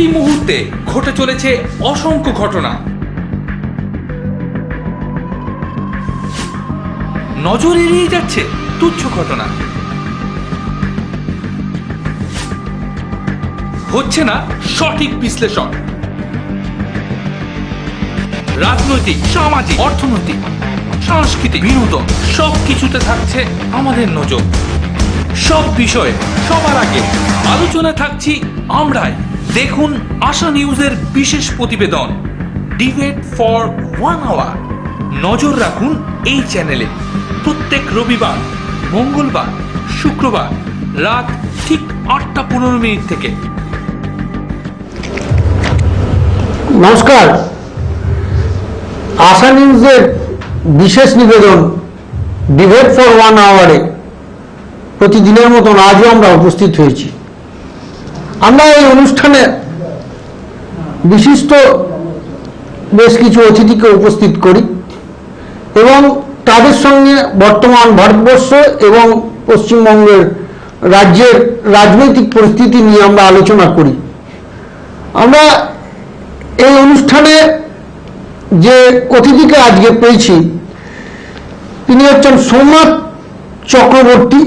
প্রতি মুহূর্তে ঘটে চলেছে অসংখ্য ঘটনা। নজর এড়িয়ে যাচ্ছে তুচ্ছ ঘটনা, হচ্ছে না সঠিক বিশ্লেষণ। রাজনৈতিক, সামাজিক, অর্থনৈতিক, সাংস্কৃতিক, বিনোদন সবকিছুতে থাকছে আমাদের নজর। সব বিষয়ে সবার আগে আলোচনা থাকছি আমরাই। দেখুন আশা নিউজের বিশেষ প্রতিবেদন ডিবেট ফর 1 আওয়ার। নজর রাখুন এই চ্যানেলে প্রত্যেক রবিবার, মঙ্গলবার, শুক্রবার রাত ঠিক 8:15 থেকে। নমস্কার, আশা নিউজের বিশেষ নিবেদন ডিবেট ফর 1 আওয়ারে প্রতিদিনের মতন আজও আমরা উপস্থিত হয়েছি। আমরা এই অনুষ্ঠানে বিশিষ্ট বেশ কিছু অতিথিকে উপস্থিত করি এবং তাদের সঙ্গে বর্তমান ভারতবর্ষ এবং পশ্চিমবঙ্গের রাজ্যের রাজনৈতিক পরিস্থিতি নিয়ে আমরা আলোচনা করি। আমরা এই অনুষ্ঠানে যে অতিথিকে আজকে পেয়েছি তিনি হচ্ছেন সোমনাথ চক্রবর্তী,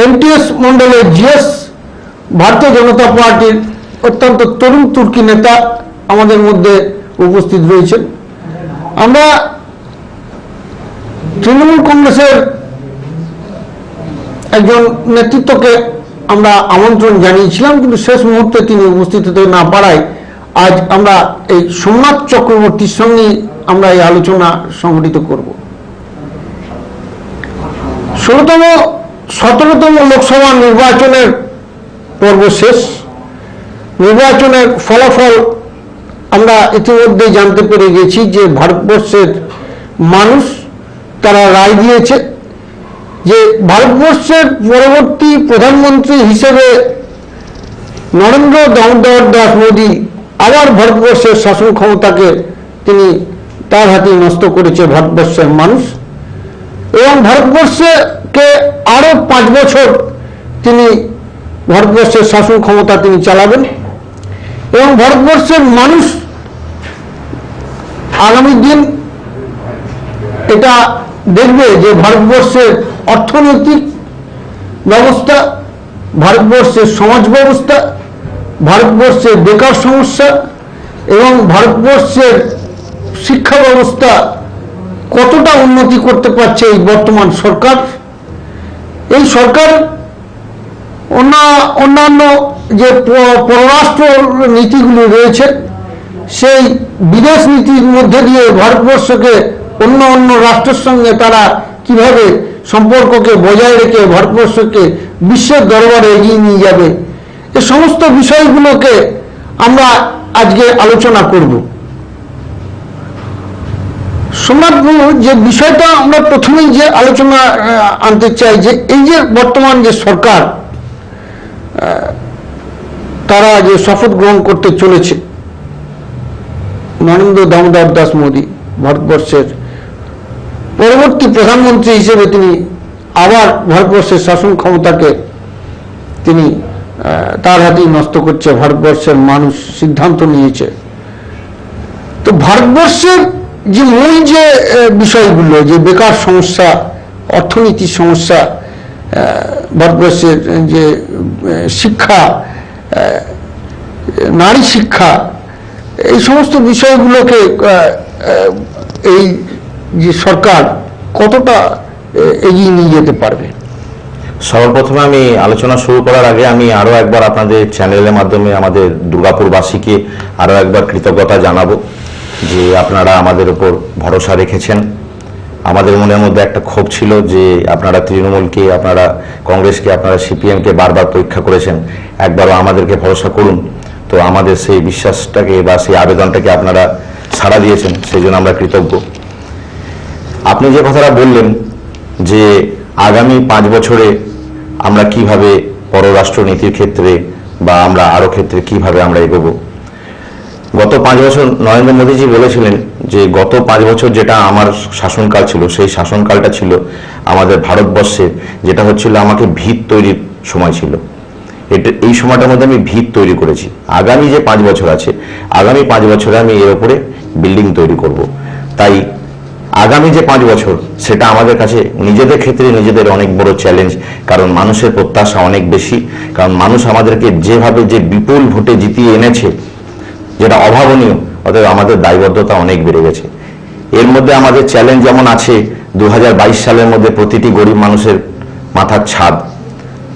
এমটিএস মন্ডলের জিএস, ভারতীয় জনতা পার্টির অত্যন্ত তরুণ তুর্কি নেতা আমাদের মধ্যে উপস্থিত রয়েছেন। আমরা তৃণমূল কংগ্রেসের একজন নেতৃত্বকে আমরা আমন্ত্রণ জানিয়েছিলাম, কিন্তু শেষ মুহূর্তে তিনি উপস্থিত হতে না পারায় আজ আমরা এই সোমনাথ চক্রবর্তীর সঙ্গে আমরা এই আলোচনা সংগঠিত করব। 17তম লোকসভা নির্বাচনের পর্ব শেষ। নির্বাচনের ফলাফল আমরা ইতিমধ্যে জানতে পেরে গেছি যে ভারতবর্ষের মানুষ তারা রায় দিয়েছে যে ভারতবর্ষের পরবর্তী প্রধানমন্ত্রী হিসেবে নরেন্দ্র দামোদর দাস মোদী আবার ভারতবর্ষের শাসন ক্ষমতাকে তিনি তার হাতে ন্যস্ত করেছে ভারতবর্ষের মানুষ, এবং ভারতবর্ষকে আরো 5 বছর তিনি ভারতবর্ষের শাসন ক্ষমতা তিনি চালাবেন এবং ভারতবর্ষের মানুষ আগামী দিন এটা দেখবে যে ভারতবর্ষের অর্থনৈতিক ব্যবস্থা, ভারতবর্ষের সমাজ ব্যবস্থা, ভারতবর্ষের বেকার সমস্যা এবং ভারতবর্ষের শিক্ষা ব্যবস্থা কতটা উন্নতি করতে পারছে এই বর্তমান সরকার। এই সরকার অন্যান্য যে পররাষ্ট্র নীতিগুলি রয়েছে সেই বিদেশ নীতির মধ্যে দিয়ে ভারতবর্ষকে অন্য রাষ্ট্রের সঙ্গে তারা কিভাবে সম্পর্ককে বজায় রেখে ভারতবর্ষকে বিশ্বের দরবারে এগিয়ে নিয়ে যাবে, এই সমস্ত বিষয়গুলোকে আমরা আজকে আলোচনা করব। সোমনাথবাবু, যে বিষয়টা আমরা প্রথমেই যে আলোচনা আনতে চাই যে এই যে বর্তমান যে সরকার তারা যে শপথ গ্রহণ করতে চলেছে, নরেন্দ্র দামোদর দাস মোদী ভারতবর্ষের পরবর্তী প্রধানমন্ত্রী হিসেবে তিনি আবার ভারতবর্ষের শাসন ক্ষমতাকে তিনি তার হাতেই ন্যস্ত করছে, ভারতবর্ষের মানুষ সিদ্ধান্ত নিয়েছে। তো ভারতবর্ষের যে মূল যে বিষয়গুলো, যে বেকার সমস্যা, অর্থনীতির সমস্যা, ভারতবর্ষের যে শিক্ষা, নারী শিক্ষা, এই সমস্ত বিষয়গুলোকে এই যে সরকার কতটা এগিয়ে নিয়ে যেতে পারবে? সর্বপ্রথমে আমি আলোচনা শুরু করার আগে আমি আরো একবার আপনাদের চ্যানেলের মাধ্যমে আমাদের দুর্গাপুরবাসীকে আরো একবার কৃতজ্ঞতা জানাবো যে আপনারা আমাদের উপর ভরসা রেখেছেন। আমাদের মনের মধ্যে একটা ক্ষোভ ছিল যে আপনারা তৃণমূলকে, আপনারা কংগ্রেসকে, আপনারা সিপিএমকে বারবার পরীক্ষা করেছেন, একবারও আমাদেরকে ভরসা করুন। তো আমাদের সেই বিশ্বাসটাকে বা সেই আবেদনটাকে আপনারা সাড়া দিয়েছেন, সেই জন্য আমরা কৃতজ্ঞ। আপনি যে কথাটা বললেন যে আগামী 5 বছরে আমরা কিভাবে পররাষ্ট্র নীতির ক্ষেত্রে বা আমরা আরো ক্ষেত্রে কিভাবে আমরা এগোবো, গত 5 বছর নরেন্দ্র মোদীজি বলেছিলেন যে গত 5 বছর যেটা আমার শাসনকাল ছিল, সেই শাসনকালটা ছিল আমাদের ভারতবর্ষে যেটা হচ্ছিল আমাকে ভিত তৈরির সময় ছিল। এই সময়টার মধ্যে আমি ভিত তৈরি করেছি। আগামী যে 5 বছর আছে, আগামী 5 বছরে আমি এর উপরে বিল্ডিং তৈরি করব। তাই আগামী যে 5 বছর সেটা আমাদের কাছে নিজেদের ক্ষেত্রে নিজেদের অনেক বড় চ্যালেঞ্জ, কারণ মানুষের প্রত্যাশা অনেক বেশি। কারণ মানুষ আমাদেরকে যেভাবে যে বিপুল ভোটে জিতিয়ে এনেছে, যেটা অভাবনীয়, অতএব আমাদের দায়বদ্ধতা অনেক বেড়ে গেছে। এর মধ্যে আমাদের চ্যালেঞ্জ যেমন আছে 2022 সালের মধ্যে প্রতিটি গরিব মানুষের মাথার ছাদ।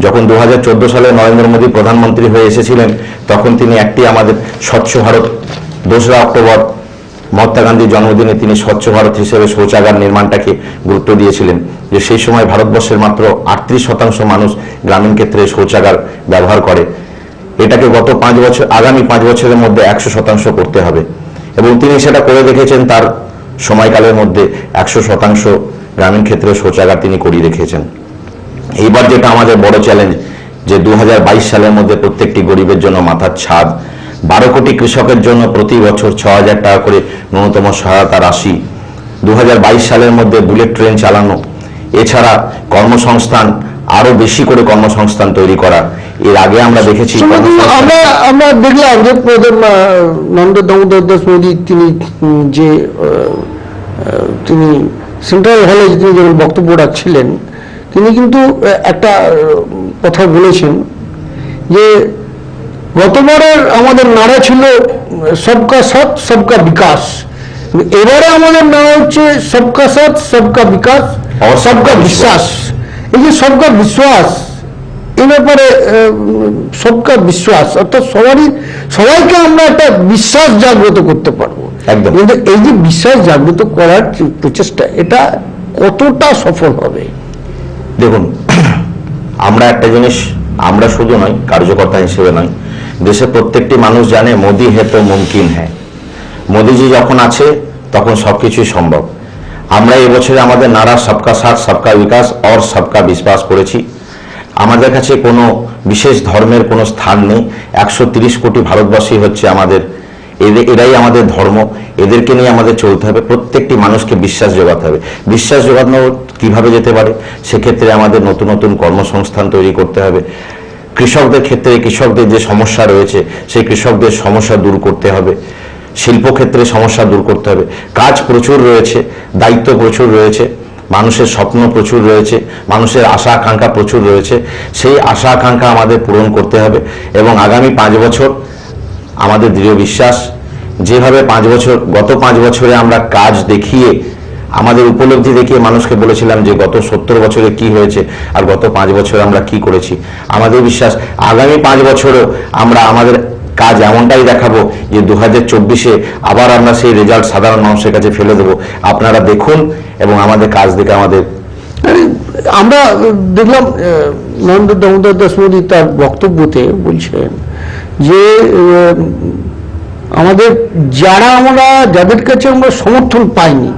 যখন 2014 সালে নরেন্দ্র মোদী প্রধানমন্ত্রী হয়ে এসেছিলেন, তখন তিনি আমাদের স্বচ্ছ ভারত 2রা অক্টোবর মহাত্মা গান্ধীর জন্মদিনে তিনি স্বচ্ছ ভারত হিসেবে শৌচাগার নির্মাণটাকে গুরুত্ব দিয়েছিলেন, যে সেই সময় ভারতবর্ষের মাত্র 38% মানুষ গ্রামীণ ক্ষেত্রে শৌচাগার ব্যবহার করে। এটাকে গত 5 বছর, আগামী 5 বছরের মধ্যে 100% করতে হবে, এবং তিনি সেটা করে রেখেছেন। তার সময়কালের মধ্যে 100% গ্রামীণ ক্ষেত্রে শৌচাগার তিনি করিয়ে রেখেছেন। এইবার যেটা আমাদের বড় চ্যালেঞ্জ, যে 2022 সালের মধ্যে প্রত্যেকটি গরিবের জন্য মাথার ছাদ, 12 কোটি কৃষকের জন্য প্রতি বছর 6,000 টাকা করে ন্যূনতম সহায়তা রাশি, 2022 সালের মধ্যে বুলেট ট্রেন চালানো, এছাড়া কর্মসংস্থান, আরো বেশি করে কর্মসংস্থান তৈরি করা। এর আগে আমরা দেখেছি, আমরা দেখলাম যে নরেন্দ্র দামোদর দাস মোদী তিনি যে তিনি সেন্ট্রাল হলে তিনি যখন বক্তব্য রাখছিলেন, তিনি কিন্তু একটা কথা বলেছেন যে গতবারের আমাদের নারা ছিল সবকা সাথ সবকা বিকাশ, এবারে আমাদের নারা হচ্ছে সবকা সাথ সবকা বিকাশ আর সবকা বিশ্বাস। এই যে সবকা বিশ্বাস, এ ব্যাপারে সবকা বিশ্বাস অর্থাৎ সবাইকে আমরা একটা বিশ্বাস জাগ্রত করতে পারবো। একদম। কিন্তু এই যে বিশ্বাস জাগ্রত করার প্রচেষ্টা, এটা কতটা সফল হবে? দেখুন, আমরা একটা জিনিস, আমরা শুধু নয়, কার্যকর্তা হিসেবে নয়, দেশের প্রত্যেকটি মানুষ জানে মোদি হে তো মুমকিন হ্যাঁ। মোদিজি যখন আছে তখন সবকিছুই সম্ভব। আমরা এবছরে আমাদের নারা সবকা সাথ সবকা বিকাশ আর সবকা বিশ্বাস করেছি। আমাদের কাছে কোনো বিশেষ ধর্মের কোনো স্থান নেই। 130 কোটি ভারতবাসী হচ্ছে আমাদের, এরাই আমাদের ধর্ম, এদেরকে নিয়ে আমাদের চলতে হবে। প্রত্যেকটি মানুষকে বিশ্বাস যোগাতে হবে। বিশ্বাস যোগানো কিভাবে যেতে পারে? সেক্ষেত্রে আমাদের নতুন নতুন কর্মসংস্থান তৈরি করতে হবে। কৃষকদের ক্ষেত্রে কৃষকদের যে সমস্যা রয়েছে, সেই কৃষকদের সমস্যা দূর করতে হবে। শিল্পক্ষেত্রে সমস্যা দূর করতে হবে। কাজ প্রচুর রয়েছে, দায়িত্ব প্রচুর রয়েছে, মানুষের স্বপ্ন প্রচুর রয়েছে, মানুষের আশা আকাঙ্ক্ষা প্রচুর রয়েছে। সেই আশা আকাঙ্ক্ষা আমাদের পূরণ করতে হবে। এবং আগামী 5 বছর আমাদের দৃঢ় বিশ্বাস, যেভাবে 5 বছর, গত 5 বছরে আমরা কাজ দেখিয়ে, আমাদের উপলব্ধি দেখিয়ে মানুষকে বলেছিলাম যে গত 70 বছরে কি হয়েছে আর গত 5 বছরে আমরা কি করেছি, আমাদের বিশ্বাস আগামী 5 বছরও আমরা আমাদের কাজ এমনটাই দেখাবো যে 2024-এ আবার আমরা সেই রেজাল্ট সাধারণ মানুষের কাছে ফেলে দেবো। আপনারা দেখুন এবং আমাদের কাজ দেখে আমাদের। আমরা দেখলাম নরেন্দ্র দামোদর দাস মোদী তার বক্তব্যতে বলছেন যে আমাদের যাদের কাছে আমরা সমর্থন পাইনি,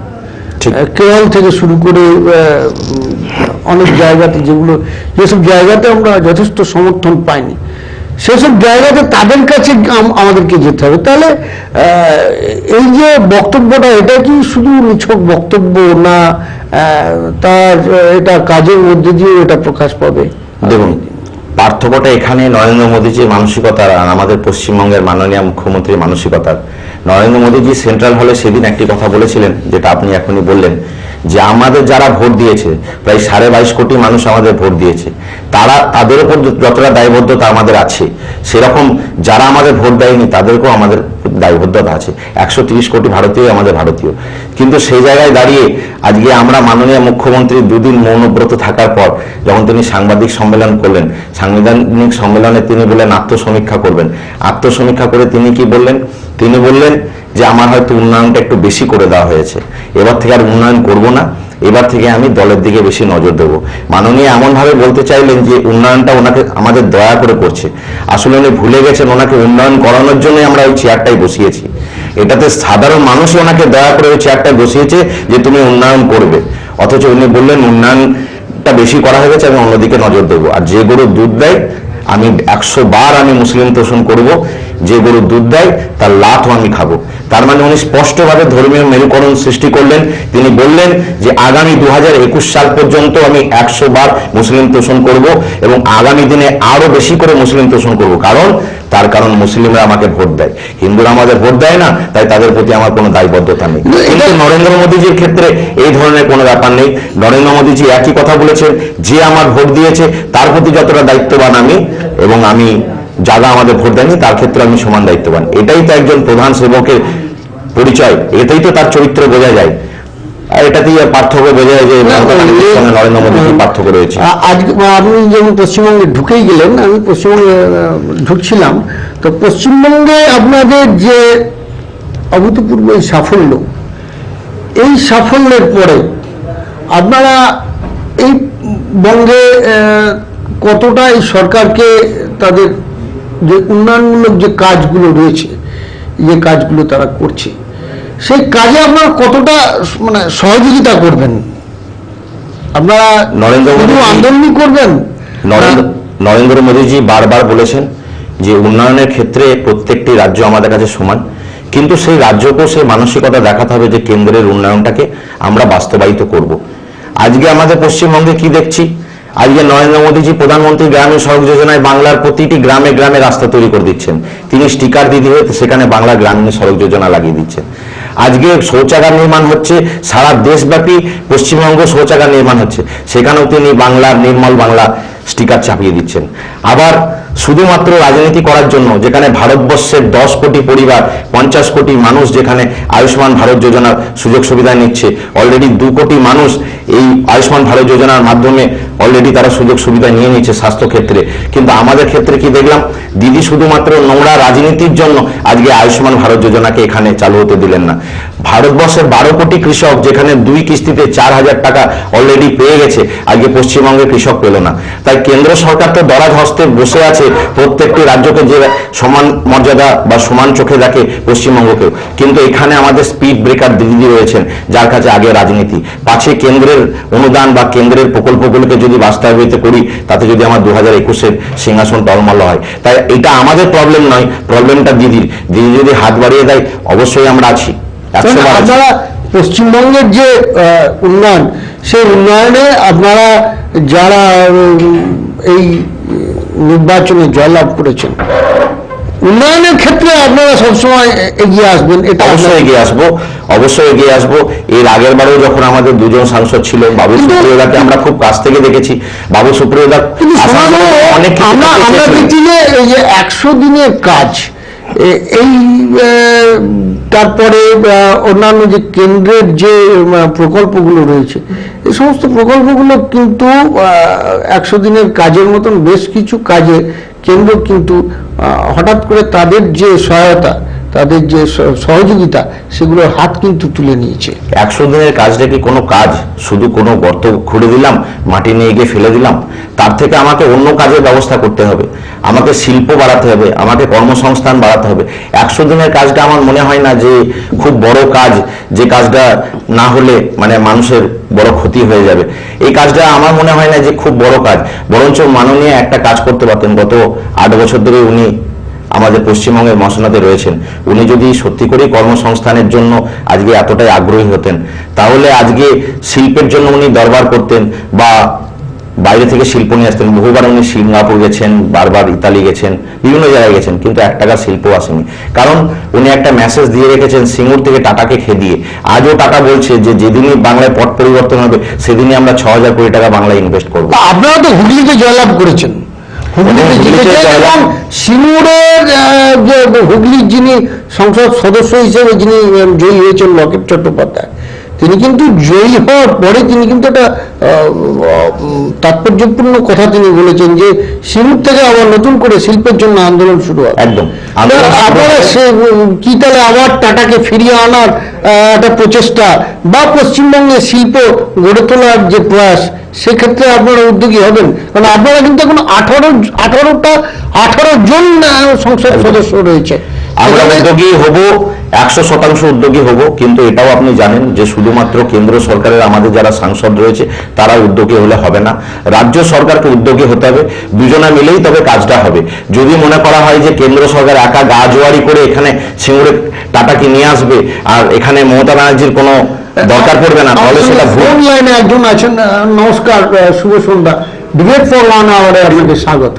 কেরল থেকে শুরু করে অনেক জায়গাতে, যেসব জায়গাতে আমরা যথেষ্ট সমর্থন পাইনি, সেসব জায়গাতে তাদের কাছে আমাদেরকে যেতে হবে। তাহলে এই যে বক্তব্যটা, এটা কি শুধু নিছক বক্তব্য না, তার এটা কাজের মধ্যে দিয়ে এটা প্রকাশ পাবে? দেখুন, পার্থক্যটা এখানে নরেন্দ্র মোদীজির মানসিকতার আর আমাদের পশ্চিমবঙ্গের মাননীয় মুখ্যমন্ত্রীর মানসিকতার। নরেন্দ্র মোদীজি সেন্ট্রাল হলে সেদিন একটি কথা বলেছিলেন, যেটা আপনি এখনই বললেন, যে আমাদের যারা ভোট দিয়েছে, প্রায় 22.5 কোটি মানুষ আমাদের ভোট দিয়েছে, তাদের উপর যতটা দায়বদ্ধতা আমাদের আছে, সেরকম যারা আমাদের ভোট দেয়নি তাদেরকেও আমাদের দায়বদ্ধতা আছে। 130 কোটি ভারতীয় আমাদের ভারতীয়। কিন্তু সেই জায়গায় দাঁড়িয়ে আজকে আমরা মাননীয় মুখ্যমন্ত্রী 2 দিন মৌনব্রত থাকার পর যখন তিনি সাংবাদিক সম্মেলন করলেন, সাংবিধানিক সম্মেলনে তিনি বললেন আত্মসমীক্ষা করবেন। আত্মসমীক্ষা করে তিনি কি বললেন? তিনি বললেন যে আমার হয়তো উন্নয়নটা একটু বেশি করে দেওয়া হয়েছে, এবার থেকে আর উন্নয়ন করব না, এবার থেকে আমি দলের দিকে বেশি নজর দেবো। মাননীয় এমনভাবে বলতে চাইলেন যে উন্নয়নটা ওনাকে আমাদের দয়া করে করছে। আসলে উনি ভুলে গেছেন ওনাকে উন্নয়ন করানোর জন্যই আমরা ওই চেয়ারটাই বসিয়েছি। এটাতে সাধারণ মানুষই ওনাকে দয়া করে ওই চেয়ারটায় বসিয়েছে যে তুমি উন্নয়ন করবে, অথচ উনি বললেন উন্নয়নটা বেশি করা হয়ে গেছে, আমি অন্যদিকে নজর দেবো। আর যে গরু দুধ দেয়, আমি 100 বার আমি মুসলিম তোষণ করব, যে গরু দুধ দেয় তার লাঠও আমি খাবো। তার মানে উনি স্পষ্টভাবে ধর্মীয় মেরুকরণ সৃষ্টি করলেন। তিনি বললেন যে আগামী 2021 সাল পর্যন্ত আমি 100 বার মুসলিম তোষণ করব এবং আগামী দিনে আরো বেশি করে মুসলিম তোষণ করব। তার কারণ মুসলিমরা আমাকে ভোট দেয়, হিন্দুরা আমাদের ভোট দেয় না, তাই তাদের প্রতি আমার কোনো দায়বদ্ধতা নেই। কিন্তু নরেন্দ্র মোদীজির ক্ষেত্রে এই ধরনের কোনো ব্যাপার নেই। নরেন্দ্র মোদীজি একই কথা বলেছেন, যে আমার ভোট দিয়েছে তার প্রতি যতটা দায়িত্ববান আমি, এবং আমি যারা আমাদের ভোট দেয়নি তার ক্ষেত্রে আমি সমান দায়িত্ববান। এটাই তো একজন প্রধান সেবকের পরিচয়, এটাই তো তার চরিত্র বোঝা যায়। এটাতেই পার্থক্য বোঝা যায় যে নরেন্দ্র মোদীর পার্থক্য রয়েছে। আজকে আপনি যেমন পশ্চিমবঙ্গে ঢুকেই গেলেন, আমি পশ্চিমবঙ্গে ঢুকছিলাম, তো পশ্চিমবঙ্গে আপনাদের যে অভূতপূর্ব এই সাফল্য, এই সাফল্যের পরে আপনারা এই বঙ্গে কতটা এই সরকারকে তাদের যে উন্নয়নমূলক যে কাজগুলো রয়েছে, যে কাজগুলো তারা করছে, সেই কাজে আপনারা কতটা মানে সহযোগিতা করবেন? আপনারা নরেন্দ্র মোদী আন্দোলনই করবেন? নরেন্দ্র মোদীজি বারবার বলেছেন যে উন্নয়নের ক্ষেত্রে প্রত্যেকটি রাজ্য আমাদের কাছে সমান, কিন্তু সেই রাজ্যকেও সেই মানসিকতা দেখাতে হবে যে কেন্দ্রের উন্নয়নটাকে আমরা বাস্তবায়িত করব। আজকে আমাদের পশ্চিমবঙ্গে কি দেখছি, আজকে নরেন্দ্র মোদীজি প্রধানমন্ত্রী গ্রামীণ সড়ক যোজনায় বাংলার প্রতিটি গ্রামে গ্রামে রাস্তা তৈরি করে দিচ্ছেন। তিনি স্টিকার দিয়ে দিয়ে সেখানে বাংলা গ্রামীণ সড়ক যোজনা লাগিয়ে দিচ্ছেন। আজকে শৌচাগার নির্মাণ হচ্ছে, সারা দেশব্যাপী পশ্চিমবঙ্গ শৌচাগার নির্মাণ হচ্ছে, সেখানেও তিনি বাংলার নির্মল বাংলা স্টিকার চাপিয়ে দিচ্ছেন। আবার শুধুমাত্র রাজনীতি করার জন্য, যেখানে ভারতবর্ষের 10 কোটি পরিবার, 50 কোটি মানুষ যেখানে আয়ুষ্মান ভারত যোজনার সুযোগ সুবিধা নিচ্ছে, অলরেডি 2 কোটি মানুষ এই আয়ুষ্মান ভারত যোজনার মাধ্যমে অলরেডি তারা সুযোগ সুবিধা নিয়ে নিচ্ছে স্বাস্থ্য ক্ষেত্রে। কিন্তু আমাদের ক্ষেত্রে কি দেখলাম, দিদি শুধুমাত্র নোংরা রাজনীতির জন্য আজকে আয়ুষ্মান ভারত যোজনাকে এখানে চালু হতে দিলেন না। ভারতবর্ষের 12 কোটি কৃষক যেখানে 2 কিস্তিতে 4,000 টাকা অলরেডি পেয়ে গেছে, আজকে পশ্চিমবঙ্গের কৃষক পেল না। তাই কেন্দ্র সরকার তো দরাজ হস্তে বসে আছে, প্রত্যেকটি রাজ্যকে যে সমান মর্যাদা বা সমান চোখে দেখে পশ্চিমবঙ্গকেও, কিন্তু এখানে আমাদের স্পিড ব্রেকার দিদি রয়েছেন যার কাছে আগে রাজনীতি। পাছে কেন্দ্রের অনুদান বা কেন্দ্রের প্রকল্পগুলোকে যদি বাস্তবায়িত করি, তাতে যদি আমার 2021-এর সিংহাসন টলমল হয়। তাই এটা আমাদের প্রবলেম নয়, প্রবলেমটা দিদির। দিদি যদি হাত বাড়িয়ে দেয় অবশ্যই আমরা আছি। আপনারা পশ্চিমবঙ্গের যে উন্নয়ন, সেই উন্নয়নে আপনারা যারা এই নির্বাচনে জয়লাভ করেছেন, উন্নয়নের ক্ষেত্রে আপনারা সবসময় এগিয়ে আসবেন? এটা অবশ্যই এগিয়ে আসবো, অবশ্যই এগিয়ে আসবো। এর আগের বারেও যখন আমাদের 2জন সাংসদ ছিল, বাবু সুপ্রিয়দাকে আমরা খুব কাছ থেকে দেখেছি। বাবু সুপ্রিয়দা অনেক আমরা দেখছি যে এই যে 100 দিনের কাজ, এই তারপরে অন্যান্য যে কেন্দ্রের যে প্রকল্পগুলো রয়েছে, এই সমস্ত প্রকল্পগুলো কিন্তু 100 দিনের কাজের মতন বেশ কিছু কাজে কেন্দ্র কিন্তু হঠাৎ করে তাদের যে সহায়তা, তাদের যে সহযোগিতা, সেগুলোর হাত কিন্তু তুলে নিয়েছে। 100 দিনের কাজটা কি কোনো কাজ? শুধু কোনো গর্ত খুঁড়ে দিলাম, মাটি নিয়ে গিয়ে ফেলে দিলাম? তার থেকে আমাকে অন্য কাজের ব্যবস্থা করতে হবে, আমাকে শিল্প বাড়াতে হবে, আমাকে কর্মসংস্থান বাড়াতে হবে। 100 দিনের কাজটা আমার মনে হয় না যে খুব বড় কাজ, যে কাজটা না হলে মানে মানুষের বড় ক্ষতি হয়ে যাবে। এই কাজটা আমার মনে হয় না যে খুব বড় কাজ, বরঞ্চ মাননীয় একটা কাজ করতে পারতেন। গত 8 বছর ধরে উনি আমাদের পশ্চিমবঙ্গের মসনাদে রয়েছেন। উনি যদি সত্যি করে কর্মসংস্থানের জন্য আজকে এতটাই আগ্রহী হতেন, তাহলে আজকে শিল্পের জন্য উনি দরবার করতেন বা বাইরে থেকে শিল্প নিয়ে আসতেন। বহুবার উনি সিঙ্গাপুর গেছেন, বারবার ইতালি গেছেন, বিভিন্ন জায়গায় গেছেন, কিন্তু 1 টাকা শিল্প আসেনি। কারণ উনি একটা মেসেজ দিয়ে রেখেছেন সিঙ্গুর থেকে টাটাকে খেদিয়ে। আজও টাটা বলছে যে যেদিনই বাংলায় পট পরিবর্তন হবে সেদিনই আমরা 6,000 কোটি টাকা বাংলায় ইনভেস্ট করবো। আপনারা তো হুগলিতে জয়লাভ করেছেন, সিঙ্গুরের যে হুগলির যিনি সংসদ সদস্য হিসেবে যিনি জয়ী হয়েছেন, লকেট চট্টোপাধ্যায়, তিনি কিন্তু জয়ী হওয়ার পরে তিনি কিন্তু একটা তাৎপর্যপূর্ণ কথা তিনি বলেছেন যে সিঙ্গুর থেকে আবার নতুন করে শিল্পের জন্য আন্দোলন শুরু হয়। একদম আপনারা কি তাহলে আবার টাটাকে ফিরিয়ে আনার একটা প্রচেষ্টা বা পশ্চিমবঙ্গে শিল্প গড়ে তোলার যে প্রয়াস, সেক্ষেত্রে আপনারা উদ্যোগী হবেন? কারণ আপনারা কিন্তু এখন 18 জন সংসদ সদস্য রয়েছে, আমরা উদ্যোগী হব, 100% উদ্যোগী হব, কিন্তু এটাও আপনি জানেন যে শুধুমাত্র কেন্দ্র সরকারের আমাদের যারা সাংসদ রয়েছে তারা উদ্যোগী হলে হবে না, রাজ্য সরকারকে উদ্যোগী হতে হবে, দুজনে মিলেই তবে কাজটা হবে। যদি মনে করা হয় যে কেন্দ্র সরকার একা গা জোয়ারি করে এখানে সিঙ্গুরে টাটাকে নিয়ে আসবে আর এখানে মমতা ব্যানার্জির কোনো দরকার পড়বে না, তাহলে সেটা ভুল। ফোন লাইনে একজন আছেন, নমস্কার, শুভ সন্ধ্যা, ডিবেট ফর 1 আওয়ারে আপনাকে স্বাগত।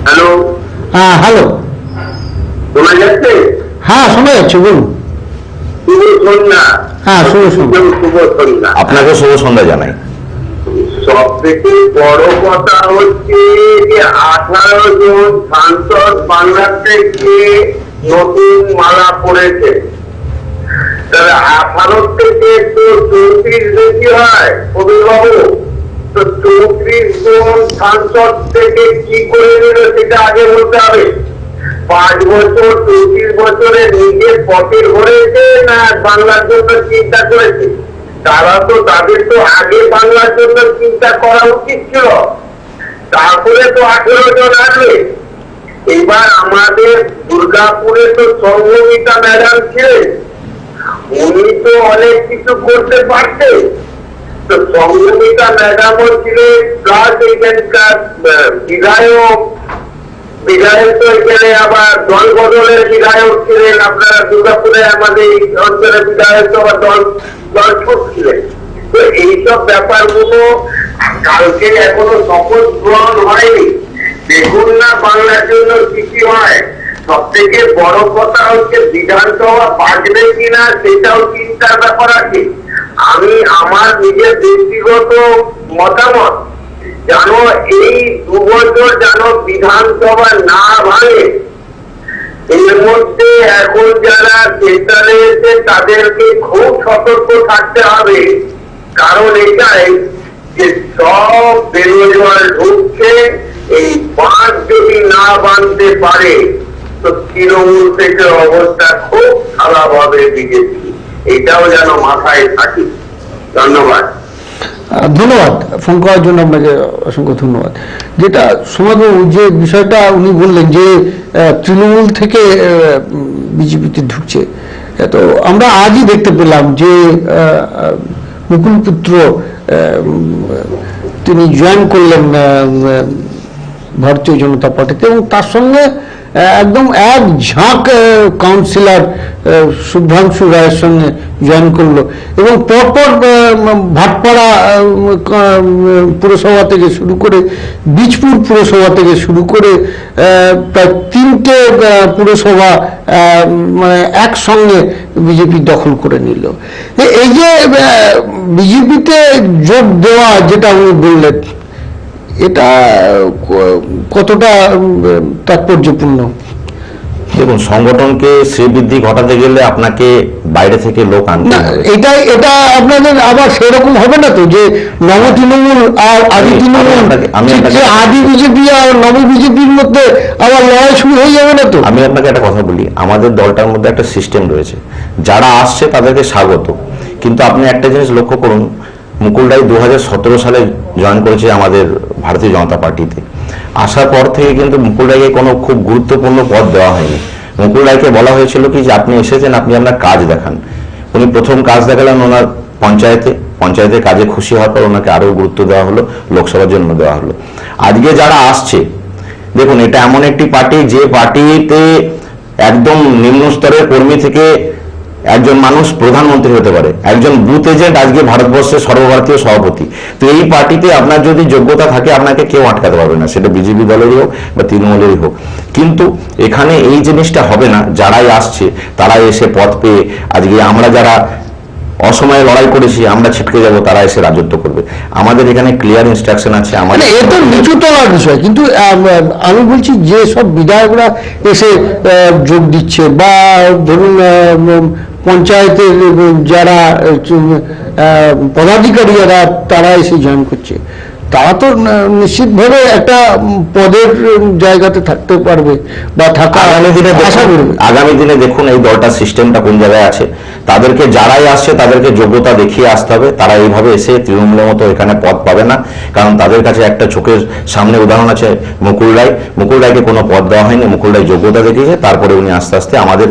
হ্যালো, হ্যাঁ হ্যালো, শোনা যাচ্ছে? হ্যাঁ শোনা যাচ্ছে, বলুন। শুভ সন্ধ্যা। হ্যাঁ, শুভ সন্ধ্যা। শুভ সন্ধ্যা। আপনাকে শুভ সন্ধ্যা জানাই। সব থেকে বড় কথা হচ্ছে যে 18 জন সাংসদ বাংলা থেকে নতুন মালা পড়েছে। তাহলে 18 থেকে তো 34 বেশি হয় কবিবাবু, তো 34 জন সাংসদ থেকে কি করে নিল সেটা আগে বলতে হবে। 5 বছর 34 বছরে নিজের পকেট ভরেছে না বাংলার জন্য চিন্তা করেছে? তাদের তো আগে বাংলার জন্য চিন্তা করা উচিত ছিল, তারপরে তো 18 জন আসবে। এবার আমাদের দুর্গাপুরে তো সংঘমিতা ম্যাডাম ছিলেন, উনি তো অনেক কিছু করতে পারতেন, তো সংঘমিতা ম্যাডামও ছিলেন, প্লাস এখানকার বিধায়ক তো এখানে আবার দল বদলের বিধায়ক ছিলেন। আপনারা দুর্গাপুরে আমাদের এই অঞ্চলের বিধায়ক তো আবার দল ছুট ছিলেন। তো এইসব ব্যাপারগুলো কালকে এখনো শপথ গ্রহণ হয়নি, দেখুন না বাংলার জন্য কি কি হয়। সব থেকে বড় কথা হচ্ছে বিধানসভা বাজবে কিনা সেটাও চিন্তার ব্যাপার আছে। আমি আমার নিজের ব্যক্তিগত মতামত, জানো এই 2 বছর যেন বিধানসভা না ভাঙে। এর মধ্যে এখন যারা সেন্ট্রালে এসে তাদেরকে খুব সতর্ক থাকতে হবে, কারণ এটাই যে সব বেরোজগার ঢুকছে, এই বাঁধ যদি না বাঁধতে পারে তো তৃণমূল থেকে অবস্থা খুব খারাপ হবে বিজেপি, এটাও যেন মাথায় থাকে। ধন্যবাদ। ধন্যবাদ ফোন করার জন্য, আপনাকে অসংখ্য ধন্যবাদ। যেটা সমাজবাবু যে বিষয়টা উনি বললেন যে তৃণমূল থেকে বিজেপিতে ঢুকছে, তো আমরা আজই দেখতে পেলাম যে মুকুল পুত্র তিনি জয়েন করলেন ভারতীয় জনতা পার্টিতে, এবং তার সঙ্গে একদম এক ঝাঁক কাউন্সিলর শুভ্রাংশু রায়ের সঙ্গে জয়েন করলো, এবং পরপর ভাটপাড়া পুরসভা থেকে শুরু করে বীজপুর পুরসভা থেকে শুরু করে প্রায় 3টে পুরসভা মানে একসঙ্গে বিজেপি দখল করে নিল। এই যে বিজেপিতে যোগ দেওয়া যেটা উনি বললেন, এটা কতটা তাৎপর্যপূর্ণ? দেখুন, সংগঠনকে শ্রীবৃদ্ধি ঘটাতে গেলে আপনাকে বাইরে থেকে লোক আনতে হবে। এটা আপনাদের আবার সেরকম হবে না তো যে নব তৃণমূল আর আদি তৃণমূল, আদি বিজেপি আর নব বিজেপির মধ্যে আবার লড়াই শুরু হয়ে যাবে না তো? আমি আপনাকে একটা কথা বলি, আমাদের দলটার মধ্যে একটা সিস্টেম রয়েছে, যারা আসছে তাদেরকে স্বাগত, কিন্তু আপনি একটা জিনিস লক্ষ্য করুন, মুকুল রায় 2017 সালে জয়েন করেছে আমাদের ভারতীয় জনতা পার্টিতে। আসার পর থেকে কিন্তু মুকুল রায়কে কোনো খুব গুরুত্বপূর্ণ পদ দেওয়া হয়নি। মুকুল রায়কে বলা হয়েছিল কি যে আপনি এসেছেন, আপনি আপনার কাজ দেখান। উনি প্রথম কাজ দেখালেন ওনার পঞ্চায়েতের কাজে খুশি হওয়ার পর ওনাকে আরো গুরুত্ব দেওয়া হলো, লোকসভার জন্য দেওয়া হলো। আজকে যারা আসছে, দেখুন এটা এমন একটি পার্টি যে পার্টিতে একদম নিম্ন স্তরের কর্মী থেকে একজন মানুষ প্রধানমন্ত্রী হতে পারে, একজন বুথ এজেন্ট আজকে ভারতবর্ষের সর্বভারতীয় সভাপতি। তো এই পার্টিতে আপনার যদি যোগ্যতা থাকে আপনাকে কেউ আটকাতে পারবে না, সেটা বিজেপি দলেরই হোক বা তৃণমূলেরই হোক। কিন্তু এখানে এই জিনিসটা হবে না, যারাই আসছে তারা এসে পদ পেয়ে, আজকে আমরা যারা অসময়ে লড়াই করেছি আমরা ছিটকে যাব, তারা এসে রাজত্ব করবে। আমাদের এখানে ক্লিয়ার ইনস্ট্রাকশন আছে। আমাদের এ তো নিচু তলার বিষয়, কিন্তু আমি বলছি যে সব বিধায়করা এসে যোগ দিচ্ছে, বা ধরুন পঞ্চায়েতের যারা পদাধিকারী যারা তারা এসে জয়েন করছে, তারা তো নিশ্চিতভাবে একটা পদের জায়গাতে থাকতে পারবে বা থাকা আগামী দিনে দেখুন এই দলটার সিস্টেমটা কোন জায়গায় আছে। তাদেরকে যারাই আসছে তাদেরকে যোগ্যতা দেখিয়ে আসতে হবে। তারা এইভাবে এসে তৃণমূলের মতো এখানে পদ পাবে না, কারণ তাদের কাছে একটা চোখের সামনে উদাহরণ আছে মুকুল রায়কে কোনো পদ দেওয়া হয়নি। মুকুল রায় যোগ্যতা দেখিয়েছে, তারপরে উনি আস্তে আস্তে আমাদের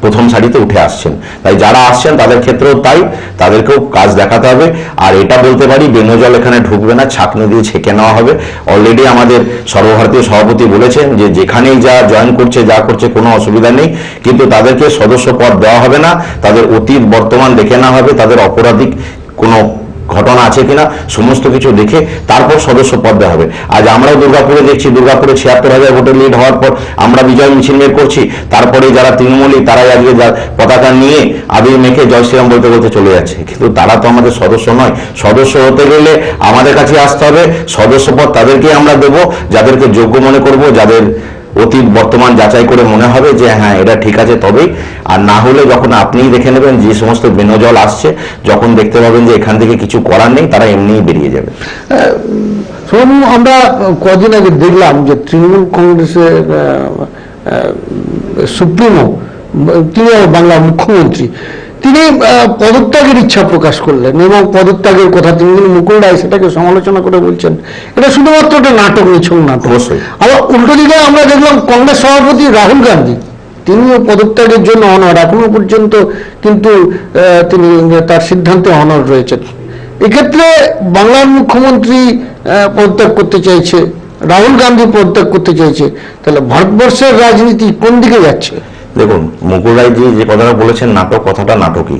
প্রথম সারিতে উঠে আসছেন। তাই যারা আসছেন তাদের ক্ষেত্রেও তাই, তাদেরকেও কাজ দেখাতে হবে। আর এটা বলতে পারি বেনজল এখানে ঢুকবে না, ছাঁকনি দিয়ে ছেঁকে নেওয়া হবে। অলরেডি আমাদের সর্বভারতীয় সভাপতি বলেছেন যে যেখানেই যা জয়েন করছে যা করছে কোনো অসুবিধা নেই, কিন্তু তাদেরকে সদস্য পদ দেওয়া হবে না। তাদের অতীত বর্তমান দেখে নেওয়া হবে, তাদের অপরাধিক কোনো ঘটনা আছে কিনা সমস্ত কিছু দেখে তারপর সদস্য পদ দেওয়া হবে। আজ আমরাও দুর্গাপুরে দেখছি, দুর্গাপুরে 76,000 ভোটে লিড হওয়ার পর আমরা বিজয় মিছিল বের করছি, তারপরে যারা তৃণমূলী তারাই আজকে পতাকা নিয়ে আবির মেখে জয় শ্রীরাম বলতে বলতে চলে যাচ্ছে, কিন্তু তারা তো আমাদের সদস্য নয়। সদস্য হতে গেলে আমাদের কাছে আসতে হবে, সদস্য পদ তাদেরকে আমরা দেবো যাদেরকে যোগ্য মনে করব, যাদের অতীত বর্তমান যাচাই করে মনে হবে যে হ্যাঁ এটা ঠিক আছে তবেই। আর না হলে যখন আপনিই দেখে নেবেন যে সমস্ত বেনজল আসছে, যখন দেখতে পাবেন যে এখান থেকে কিছু করার নেই, তারা এমনিই বেরিয়ে যাবে। আমরা কদিন আগে দেখলাম যে তৃণমূল কংগ্রেসের সুপ্রিমো, তিনি বাংলার মুখ্যমন্ত্রী, তিনি পদত্যাগের ইচ্ছা প্রকাশ করলেন এবং পদত্যাগের কথা তিনি মুকুল রায় সেটাকে সমালোচনা করে বলছেন এটা শুধুমাত্র একটা নাটক, নিছক নাটক। আবার উল্টো দিকে আমরা দেখলাম কংগ্রেস সভাপতি রাহুল গান্ধী, তিনিও পদত্যাগের জন্য অনড়, এখনো পর্যন্ত কিন্তু তিনি তার সিদ্ধান্তে অনড় রয়েছেন। এক্ষেত্রে বাংলার মুখ্যমন্ত্রী পদত্যাগ করতে চাইছে, রাহুল গান্ধী পদত্যাগ করতে চাইছে, তাহলে ভারতবর্ষের রাজনীতি কোন দিকে যাচ্ছে? দেখুন, মুকুল রায়জি যে কথাটা বলেছেন নাটক, কথাটা নাটকই।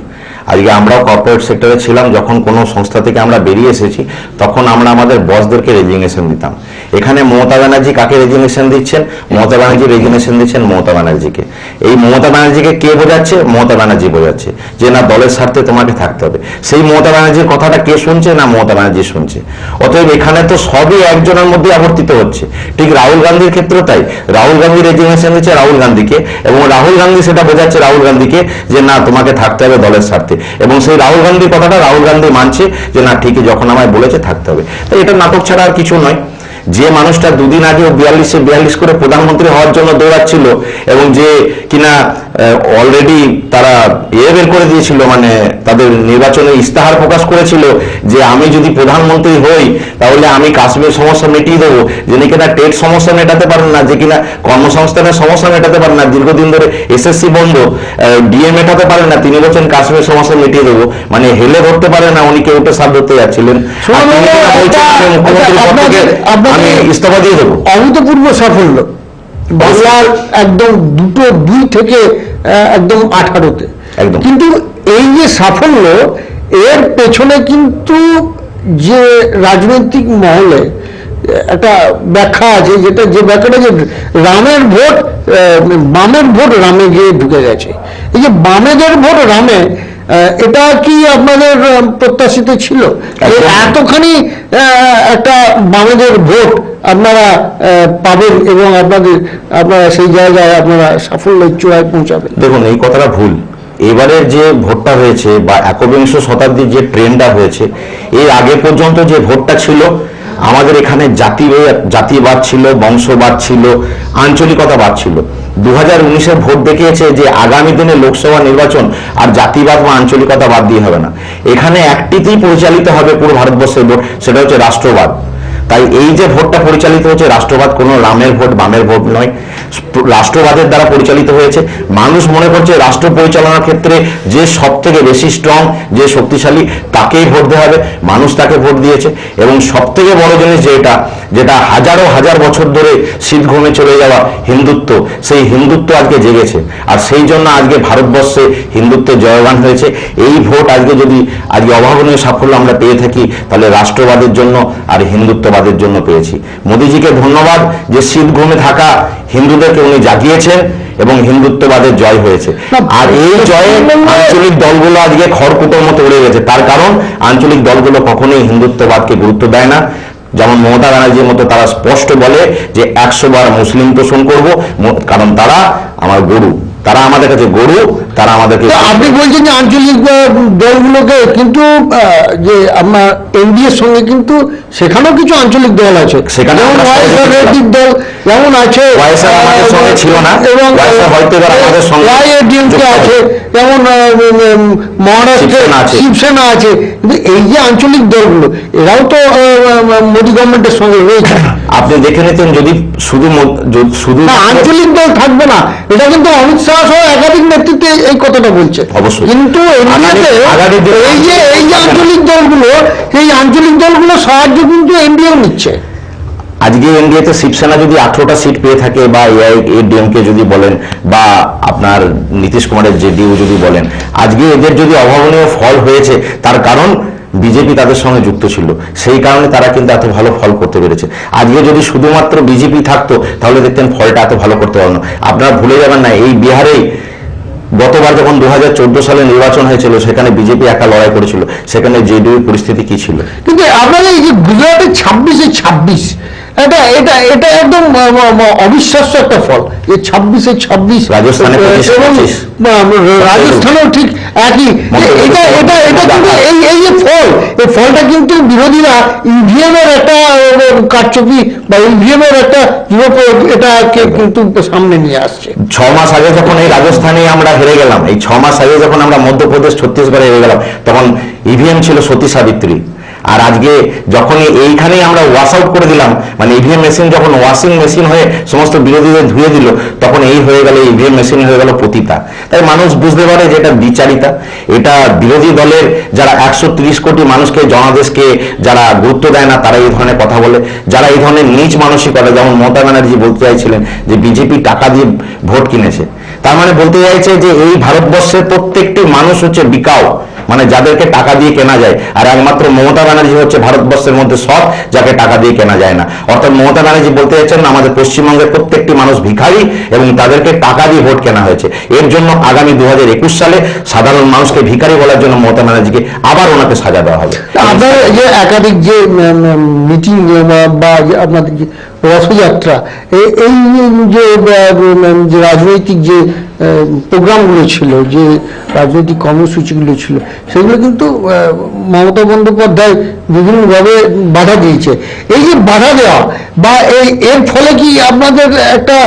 আজকে আমরাও কর্পোরেট সেক্টরে ছিলাম, যখন কোনো সংস্থা থেকে আমরা বেরিয়ে এসেছি তখন আমরা আমাদের বসদেরকে রেজিগনেশন দিতাম। এখানে মমতা ব্যানার্জি কাকে রেজিগনেশন দিচ্ছেন? মমতা ব্যানার্জি রেজিগনেশন দিচ্ছেন মমতা ব্যানার্জিকে। এই মমতা ব্যানার্জিকে কে বোঝাচ্ছে? মমতা ব্যানার্জি বোঝাচ্ছে যে না, দলের স্বার্থে তোমাকে থাকতে হবে। সেই মমতা ব্যানার্জির কথাটা কে শুনছে? না, মমতা ব্যানার্জি শুনছে। অতএব এখানে তো সবই একজনের মধ্যে আবর্তিত হচ্ছে। ঠিক রাহুল গান্ধীর ক্ষেত্রে তাই, রাহুল গান্ধী রেজিগনেশন দিচ্ছে রাহুল গান্ধীকে, এবং রাহুল গান্ধী সেটা বোঝাচ্ছে রাহুল গান্ধীকে যে না, তোমাকে থাকতে হবে দলের স্বার্থে। এবং সেই রাহুল গান্ধীর কথাটা রাহুল গান্ধী মানছে যে না ঠিকই, যখন আমায় বলেছে থাকতে হবে। তাই এটা নাটক ছাড়া আর কিছু নয়। যে মানুষটা দুদিন আগে 42 করে প্রধানমন্ত্রী হওয়ার জন্য দৌড়াচ্ছিল এবং যে কিনা অলরেডি তারা বের করে দিয়েছিল, মানে তাদের নির্বাচনে ইস্তাহার প্রকাশ করেছিল যে আমি যদি প্রধানমন্ত্রী হই তাহলে আমি কাশ্মীর সমস্যা মিটিয়ে দেবো, যিনি কিনা টেট সমস্যা মেটাতে পারেন না, যে কিনা কর্মসংস্থানের সমস্যা মেটাতে পারেন না, দীর্ঘদিন ধরে এসএসসি বন্ধ, ডিএ মেটাতে পারেন না, তিনি বলছেন কাশ্মীর সমস্যা মিটিয়ে দেবো। মানে হেলে ধরতে পারে না, উনি কেউটে সাথ ধরতে যাচ্ছিলেন, আমি ইস্তফা দিয়ে দেবো। অভূতপূর্ব সাফল্য বাংলার, একদম 2 থেকে একদম 18-তে। কিন্তু এই যে সাফল্য, এর পেছনে কিন্তু যে রাজনৈতিক মহলে একটা ব্যাখ্যা আছে, যেটা যে ব্যাখ্যাটা যে রামের ভোট, বামের ভোট রামে গিয়ে ঢুকে গেছে। এই যে বামেদের ভোট রামে, এটা কি আপনাদের প্রত্যাশিত ছিল? এতখানি একটা বামেদের ভোট আপনারা পাবেন এবং আপনারা সেই জায়গায় আপনারা সাফল্যের চূড়ায় পৌঁছাবেন? দেখুন, এই কথাটা ভুল। এবারের যে ভোটটা হয়েছে বা একবিংশ শতাব্দীর যে ট্রেন্ডটা হয়েছে, এর আগে পর্যন্ত যে ভোটটা ছিল, আমাদের এখানে জাতিবাদ ছিল, বংশবাদ ছিল, আঞ্চলিকতাবাদ ছিল। 2019-এর ভোট দেখিয়েছে যে আগামী দিনে লোকসভা নির্বাচন আর জাতিবাদ বা আঞ্চলিকতা বাদ দিয়ে হবে না। এখানে একটিতেই পরিচালিত হবে পুরো ভারতবর্ষের ভোট, সেটা হচ্ছে রাষ্ট্রবাদ। তাই এই যে ভোটটা পরিচালিত হচ্ছে, রাষ্ট্রবাদ কোনো রামের ভোট বামের ভোট নয়, রাষ্ট্রবাদের দ্বারা পরিচালিত হয়েছে। মানুষ মনে করছে রাষ্ট্র পরিচালনার ক্ষেত্রে যে সব থেকে বেশি স্ট্রং, যে শক্তিশালী, তাকেই ভোট দেওয়া হবে। মানুষ তাকে ভোট দিয়েছে। এবং সব থেকে বড় জিনিস যেটা হাজার বছর ধরে শীত ঘুমে চলে যাওয়া হিন্দুত্ব, সেই হিন্দুত্ব আজকে জেগেছে। আর সেই জন্য আজকে ভারতবর্ষে হিন্দুত্বের জয়গান হয়েছে। এই ভোট আজকে অভাবনীয় সাফল্য আমরা পেয়ে থাকি, তাহলে রাষ্ট্রবাদের জন্য আর হিন্দুত্ববাদের জন্য পেয়েছি। মোদিজিকে ধন্যবাদ যে শীত ঘুমে থাকা হিন্দুদেরকে উনি জাগিয়েছেন এবং হিন্দুত্ববাদের জয় হয়েছে। আর এই জয়ে আঞ্চলিক দলগুলো আজকে খড়কুটোর মতো উড়ে গেছে। তার কারণ আঞ্চলিক দলগুলো কখনোই হিন্দুত্ববাদকে গুরুত্ব দেয় না। যেমন মমতা ব্যানার্জির মতো তারা স্পষ্ট বলে যে 100 বার মুসলিম তোষণ করবো, কারণ তারা আমার গরু, তারা আমাদের কাছে গরু, তারা আমাদেরকে। আপনি বলছেন যে আঞ্চলিক দলগুলোকে, কিন্তু যে আপনার এনডিএর সঙ্গে কিন্তু সেখানেও কিছু আঞ্চলিক দল আছে, সেখানে যেমন ওয়াইএসআর দল যেমন আছে, ওয়াইএসআর আমাদের সঙ্গে ছিল না, এবং হয়তো এবার আমাদের সঙ্গে এআইএডিএমকে আছে, যেমন মহারাষ্ট্রে শিবসেনা আছে। কিন্তু এই যে আঞ্চলিক দলগুলো, এরাও তো মোদী গভর্নমেন্টের সঙ্গে রয়েছে। আপনি দেখে নিতেন যদি শুধু আঞ্চলিক দল থাকবে না, এটা কিন্তু অমিত শাহ সহ একাধিক নেতৃত্বে এই কথাটা বলছে। অবশ্যই। কিন্তু এই যে আঞ্চলিক দলগুলো, এই আঞ্চলিক দলগুলো সাহায্য কিন্তু এনডিএ নিচ্ছে। আজকে এনডিএতে শিবসেনা যদি 18টা সিট পেয়ে থাকে, বা এআইএডিএমকে যদি বলেন, বা আপনার নীতিশ কুমারের জেডিইউ যদি বলেন, আজকে এদের যদি অভাবনীয় ফল হয়েছে, তার কারণ বিজেপি তাদের সঙ্গে যুক্ত ছিল, সেই কারণে তারা কিন্তু এত ভালো ফল করতে পেরেছে। আজকে যদি শুধুমাত্র বিজেপি থাকতো, তাহলে দেখতেন ফলটা এত ভালো করতে পারতো না। আপনারা ভুলে যাবেন না, এই বিহারেই গতবার যখন 2014 সালে নির্বাচন হয়েছিল, সেখানে বিজেপি একা লড়াই করেছিল, সেখানে জেডিইউ পরিস্থিতি কি ছিল। কিন্তু আপনারা এই যে গুজরাটের 26 এটা এটা এটা একদম অবিশ্বাস্য একটা ফল। এই 26 রাজস্থানে 25, রাজস্থানেও ঠিক একই। এটা এটা এটা কিন্তু এই যে ফল, এই ফলটা কিন্তু বিরোধীরা ইভিএমের একটা কারচুপি বা ইভিএমের একটা এটাকে কিন্তু সামনে নিয়ে আসছে। 6 মাস আগে যখন এই রাজস্থানে আমরা হেরে গেলাম, এই 6 মাস আগে যখন আমরা মধ্যপ্রদেশ, ছত্তিশগড়ে হেরে গেলাম, তখন ইভিএম ছিল সতী সাবিত্রী। আর আজকে যখনই এইখানেই আমরা ওয়াশ আউট করে দিলাম, মানে ইভিএম মেশিন যখন ওয়াশিং মেশিন হয়ে সমস্ত বিরোধীদের ধুয়ে দিল, তখন এই হয়ে গেল, ইভিএম মেশিন হয়ে গেল পতিতা। তাই মানুষ বুঝতে পারে যে এটা বিচারিতা, এটা বিরোধী দলের যারা 130 কোটি মানুষকে, জনাদেশকে যারা গুরুত্ব দেয় না, তারা এই ধরনের কথা বলে। যারা এই ধরনের নিচ মানসিকতা, যেমন মমতা ব্যানার্জি বলতে চাইছিলেন যে বিজেপি টাকা দিয়ে ভোট কিনেছে, তার মানে বলতে চাইছে যে এই ভারতবর্ষের প্রত্যেকটি মানুষ হচ্ছে বিকাও, মানে যাদেরকে টাকা দিয়ে কেনা যায়। আর একমাত্র মমতা ব্যানার্জি হচ্ছে ভারতবর্ষের মধ্যে সৎ, যাকে টাকা দিয়ে কেনা যায় না। অর্থাৎ মমতা ব্যানার্জি বলতে চাইছেন আমাদের পশ্চিমবঙ্গের প্রত্যেকটি মানুষ ভিখারি, এবং তাদেরকে টাকা দিয়ে ভোট কেনা হয়েছে। এর জন্য আগামী 2021 সালে সাধারণ মানুষকে ভিখারি বলার জন্য মমতা ব্যানার্জিকে আবার ওনাকে সাজা দেওয়া হবে। আপনার যে একাধিক যে মিটিং বা আপনাদের যে রথযাত্রা, এই যে রাজনৈতিক যে প্রোগ্রামগুলো ছিল, যে রাজনৈতিক কর্মসূচিগুলো ছিল, সেগুলো কিন্তু মমতা বন্দ্যোপাধ্যায় বিভিন্নভাবে বাধা দিয়েছে। এই যে বাধা দেওয়া বা এর ফলে কি আপনাদের একটা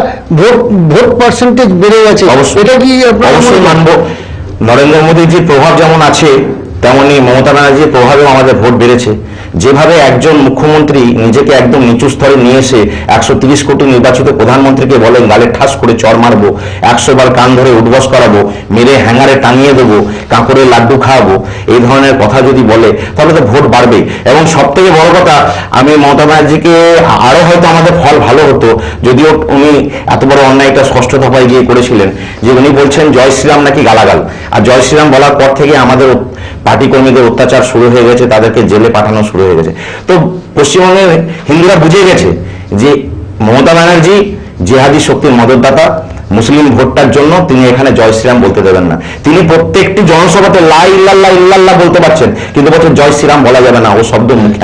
ভোট পার্সেন্টেজ বেড়ে গেছে? এটা কি অবশ্যই মানব। নরেন্দ্র মোদীজির প্রভাব যেমন আছে, তেমনি মমতা ব্যানার্জির প্রভাবেও আমাদের ভোট বেড়েছে। যেভাবে একজন মুখ্যমন্ত্রী নিজেকে একদম নিচু স্তরে নিয়ে এসে 130 কোটি নির্বাচিত প্রধানমন্ত্রীকে বলেন গালে ঠাস করে চড় মারবো, 100 বার কান ধরে উঠবস করাবো, মেরে হ্যাঙ্গারে টাঙিয়ে দেবো, কাঁকড়ের লাড্ডু খাওয়াবো, এই ধরনের কথা যদি বলে, তাহলে তো ভোট বাড়বে। এবং সব থেকে বড় কথা, আমি মমতা ব্যানার্জিকে আরো হয়তো আমাদের ফল ভালো হতো, যদিও উনি এত বড় অন্যায়টা ষষ্ঠ দফায় গিয়ে করেছিলেন, যে উনি বলছেন জয় শ্রীরাম নাকি গালাগাল। আর জয় শ্রীরাম বলার পর থেকে আমাদের পার্টি কর্মীদের অত্যাচার শুরু হয়ে গেছে, তাদেরকে জেলে পাঠানো শুরু হয়ে গেছে। তো পশ্চিমবঙ্গের হিন্দুরা বুঝে গেছে যে মমতা ব্যানার্জি জেহাদি শক্তির মদতদাতা, মুসলিম ভোটটার জন্য তিনি এখানে জয় শ্রীরাম বলতে দেবেন না। তিনি প্রত্যেকটি জনসভাতে লা ইল্লাল্লাহ ইল্লাল্লাহ বলতে পারছেন, কিন্তু বলছেন জয় শ্রীরাম বলা যাবে না, ও শব্দ মুক্ত।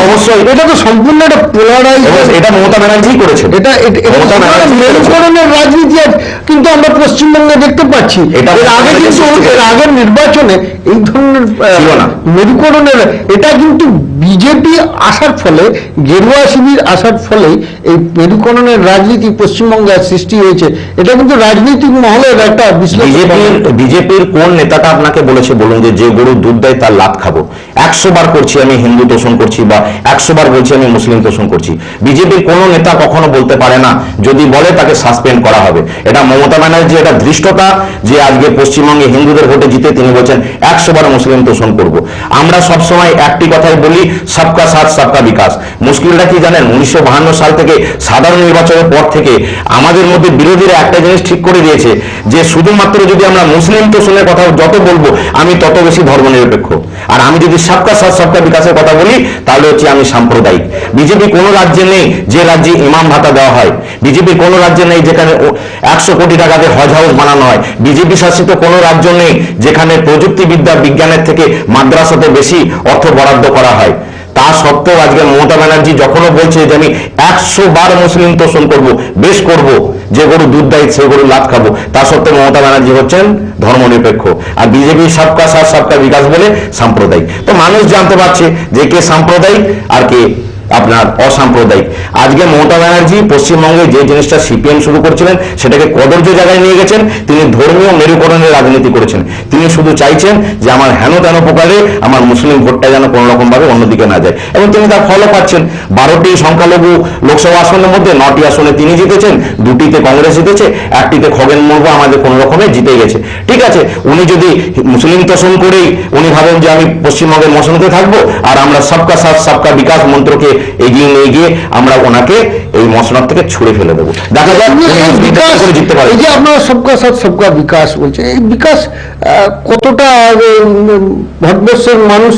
অবশ্যই এটা তো সম্পূর্ণ একটা পোলারাইজ, এটা মমতা ব্যানার্জি করেছেন। এটা মেরুকরণের রাজনীতি কিন্তু আমরা পশ্চিমবঙ্গে দেখতে পাচ্ছি। এর আগে কিন্তু এর আগের নির্বাচনে এই ধরনের মেরুকরণের, এটা কিন্তু বিজেপি আসার ফলে, গেরুয়া শিবির আসার ফলে এই মেরুকরণের রাজনীতি পশ্চিমবঙ্গে সৃষ্টি হয়েছে। এটা কিন্তু রাজনৈতিক মহলের একটা বিশ্লেষণ। বিজেপির কোন নেতাটা আপনাকে বলেছে বলুন যে গরুর দুধ দেয় তার লাভ খাবো? 100 বার করছি আমি হিন্দু তোষণ করছি, বা 100 বার বলছি আমি মুসলিম তোষণ করছি। বিজেপির কোন নেতা কখনো বলতে পারে না, যদি বলে তাকে সাসপেন্ড করা হবে। এটা মমতা ব্যানার্জি এটা ধৃষ্টতা, যে আজকে পশ্চিমবঙ্গে হিন্দুদের ভোটে জিতে তিনি বলছেন 100 বার মুসলিম তোষণ করব। আমরা সবসময় একটি কথাই বলি, সবকা সাথ সবকা বিকাশ। মুশকিলটা কি জানেন, 1952 সাল থেকে সাধারণ নির্বাচনের পর থেকে আমাদের মধ্যে বিরোধীরা একটা জিনিস ঠিক করে দিয়েছে, যে শুধুমাত্র যদি আমরা মুসলিম তোষণের কথা যত বলবো, আমি তত বেশি ধর্মনিরপেক্ষ। আর আমি যদি সবকা সাথ সবকা বিকাশের কথা বলি, তাহলে হচ্ছে আমি সাম্প্রদায়িক। বিজেপি কোনো রাজ্যে নেই যে রাজ্যে ইমাম ভাতা দেওয়া হয়। বিজেপি কোনো রাজ্যে নেই যেখানে 100 কোটি টাকাতে হজ হাউস বানানো হয়। বিজেপি শাসিত কোনো রাজ্য নেই যেখানে প্রযুক্তিবিদ্যা বিজ্ঞানের থেকে মাদ্রাসাতে বেশি অর্থ বরাদ্দ করা হয়। তা সত্ত্বেও আজকে মমতা ব্যানার্জি যখনও বলছে যে আমি 100 বার মুসলিম তোষণ করব, বেশ করব, যে গরু দুধ দেয় সে গরু লাত খাবো, তা সত্ত্বেও মমতা ব্যানার্জি হচ্ছেন ধর্মনিরপেক্ষ, আর বিজেপি সবকা সাথ সবকা বিকাশ বলে সাম্প্রদায়িক। তো মানুষ জানতে পারছে যে কে সাম্প্রদায়িক আর কে আপনার অসাম্প্রদায়িক। আজকে মমতা ব্যানার্জি পশ্চিমবঙ্গে যে জিনিসটা সিপিএম শুরু করছিলেন সেটাকে কদর্য জায়গায় নিয়ে গেছেন। তিনি ধর্মীয় মেরুকরণের রাজনীতি করেছেন। তিনি শুধু চাইছেন যে আমার হেন তেন প্রকারে আমার মুসলিম ভোটটা যেন কোনো রকম ভাবে অন্যদিকে না যায়, এবং তিনি তার ফলও পাচ্ছেন। 12টি সংখ্যালঘু লোকসভা আসনের মধ্যে 9টি আসনে তিনি জিতেছেন, 2টিতে কংগ্রেস জিতেছে, 1টিতে খগেন মুর্মু আমাদের কোনো রকমে জিতে গেছে। ঠিক আছে, উনি যদি মুসলিম তোষণ করেই উনি ভাবেন যে আমি পশ্চিমবঙ্গের মসনদে থাকবো আর আমরা সবকা সাথ সবকা বিকাশ মন্ত্রকে এগিয়ে নিয়ে গিয়ে আমরা ওনাকে এই মসনদ থেকে ছুড়ে ফেলে দেবো। দেখা যাক বিকাশ করে জিততে পারে। এই যে আপনারা সবকা সাথ সবকা বিকাশ বলছে, এই বিকাশ কতটা ভারতবর্ষের মানুষ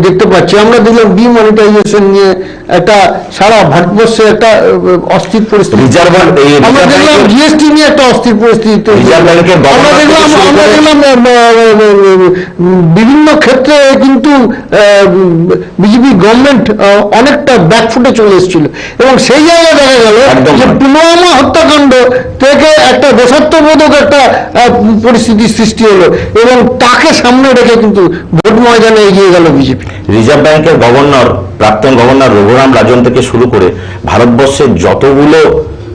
দেখতে পাচ্ছি? আমরা দেখলাম ডিমনিটাইজেশন নিয়ে একটা সারা ভারতবর্ষে একটা অস্থির পরিস্থিতি, আমরা দেখলাম জিএসটি নিয়ে একটা অস্থির পরিস্থিতি, আমরা দেখলাম বিভিন্ন ক্ষেত্রে কিন্তু বিজেপি গভর্নমেন্ট অনেকটা ব্যাকফুটে চলে এসেছিল, এবং সেই জায়গায় দেখা গেল যে পুলওয়ামা হত্যাকাণ্ড থেকে একটা দেশাত্মবোধক একটা পরিস্থিতির সৃষ্টি হলো, এবং তাকে সামনে রেখে কিন্তু ভোট ময়দানে এগিয়ে গেল বিজেপি। রিজার্ভ ব্যাংকের গভর্নর, প্রাক্তন গভর্নর রঘুরাম রাজন থেকে শুরু করে ভারতবর্ষের যতগুলো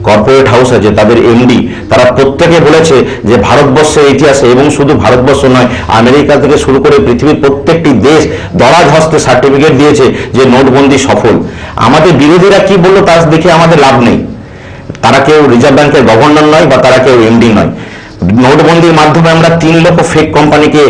কর্পোরেট হাউস আছে তাদের এমডি, তারা প্রত্যেকে বলেছে যে ভারতবর্ষের ইতিহাসে, এবং শুধু ভারতবর্ষ নয় আমেরিকা থেকে শুরু করে পৃথিবীর প্রত্যেকটি দেশ দরাজ হস্তে সার্টিফিকেট দিয়েছে যে নোটবন্দি সফল। আমাদের বিরোধীরা কি বললো তা দেখে আমাদের লাভ নেই। তারা কেউ রিজার্ভ ব্যাংকের গভর্নর নয় বা তারা কেউ এমডি নয়। নোটবন্দির মাধ্যমে আমরা 3 লক্ষ ফেক কোম্পানিকে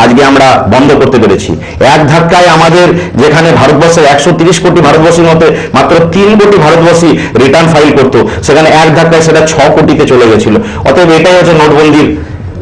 আজকে আমরা বন্ধ করতে পেরেছি। এক ধাক্কায় আমাদের যেখানে ভারতবর্ষের 130 কোটি ভারতবর্ষীর মধ্যে মাত্র 3 কোটি ভারতবর্ষী রিটার্ন ফাইল করতো, সেখানে এক ধাক্কায় সেটা 6 কোটিতে চলে গেছিল। অতএব এটাই হচ্ছে নোটবন্দির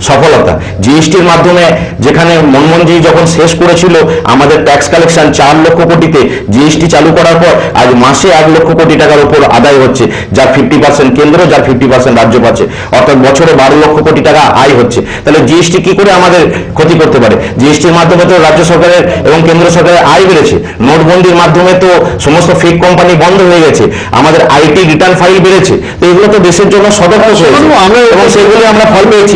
সফলতা। জিএসটির মাধ্যমে যেখানে মনমোহনজি যখন শেষ করেছিল আমাদের ট্যাক্স কালেকশন 4 লক্ষ কোটিতে, জিএসটি চালু করার পর আজ মাসে 1 লক্ষ কোটি টাকার উপর আদায় হচ্ছে, যার 50% কেন্দ্র, যার 50% রাজ্য পাচ্ছে, অর্থাৎ বছরে 12 লক্ষ কোটি টাকা আয় হচ্ছে। তাহলে জিএসটি কি করে আমাদের ক্ষতি করতে পারে? জিএসটির মাধ্যমে তো রাজ্য সরকারের এবং কেন্দ্র সরকারের আয় বেড়েছে, নোটবন্দির মাধ্যমে তো সমস্ত ফেক কোম্পানি বন্ধ হয়ে গেছে, আমাদের আইটি রিটার্ন ফাইল বেড়েছে। তো এগুলো তো দেশের জন্য সতর্ক হয়েছে এবং সেগুলি আমরা ফল পেয়েছি।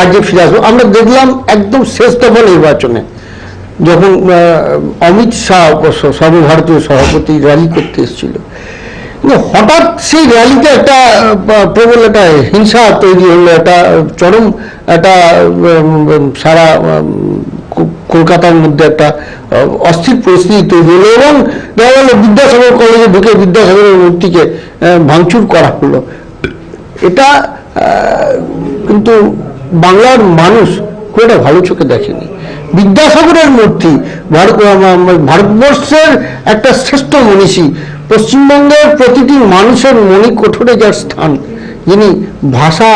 রাজ্যে ফিরে আসবো, আমরা দেখলাম একদম শেষ দফা নির্বাচনে যখন অমিত শাহ সর্বভারতীয় সভাপতি র্যালি করতে এসেছিল, হঠাৎ সেই র্যালিতে একটা প্রবল একটা হিংসা তৈরি হলো, একটা চরম একটা সারা কলকাতার মধ্যে একটা অস্থির পরিস্থিতি তৈরি হলো, এবং দেখা গেল বিদ্যাসাগর কলেজে ঢুকে বিদ্যাসাগরের মূর্তিকে ভাঙচুর করা হলো। এটা কিন্তু বাংলার মানুষ খুব একটা ভালো চোখে দেখেনি। বিদ্যাসাগরের মূর্তি ভারতবর্ষের একটা শ্রেষ্ঠ মনীষী, পশ্চিমবঙ্গের প্রতিটি মানুষের মণিকোঠরে যার স্থান, যিনি ভাষা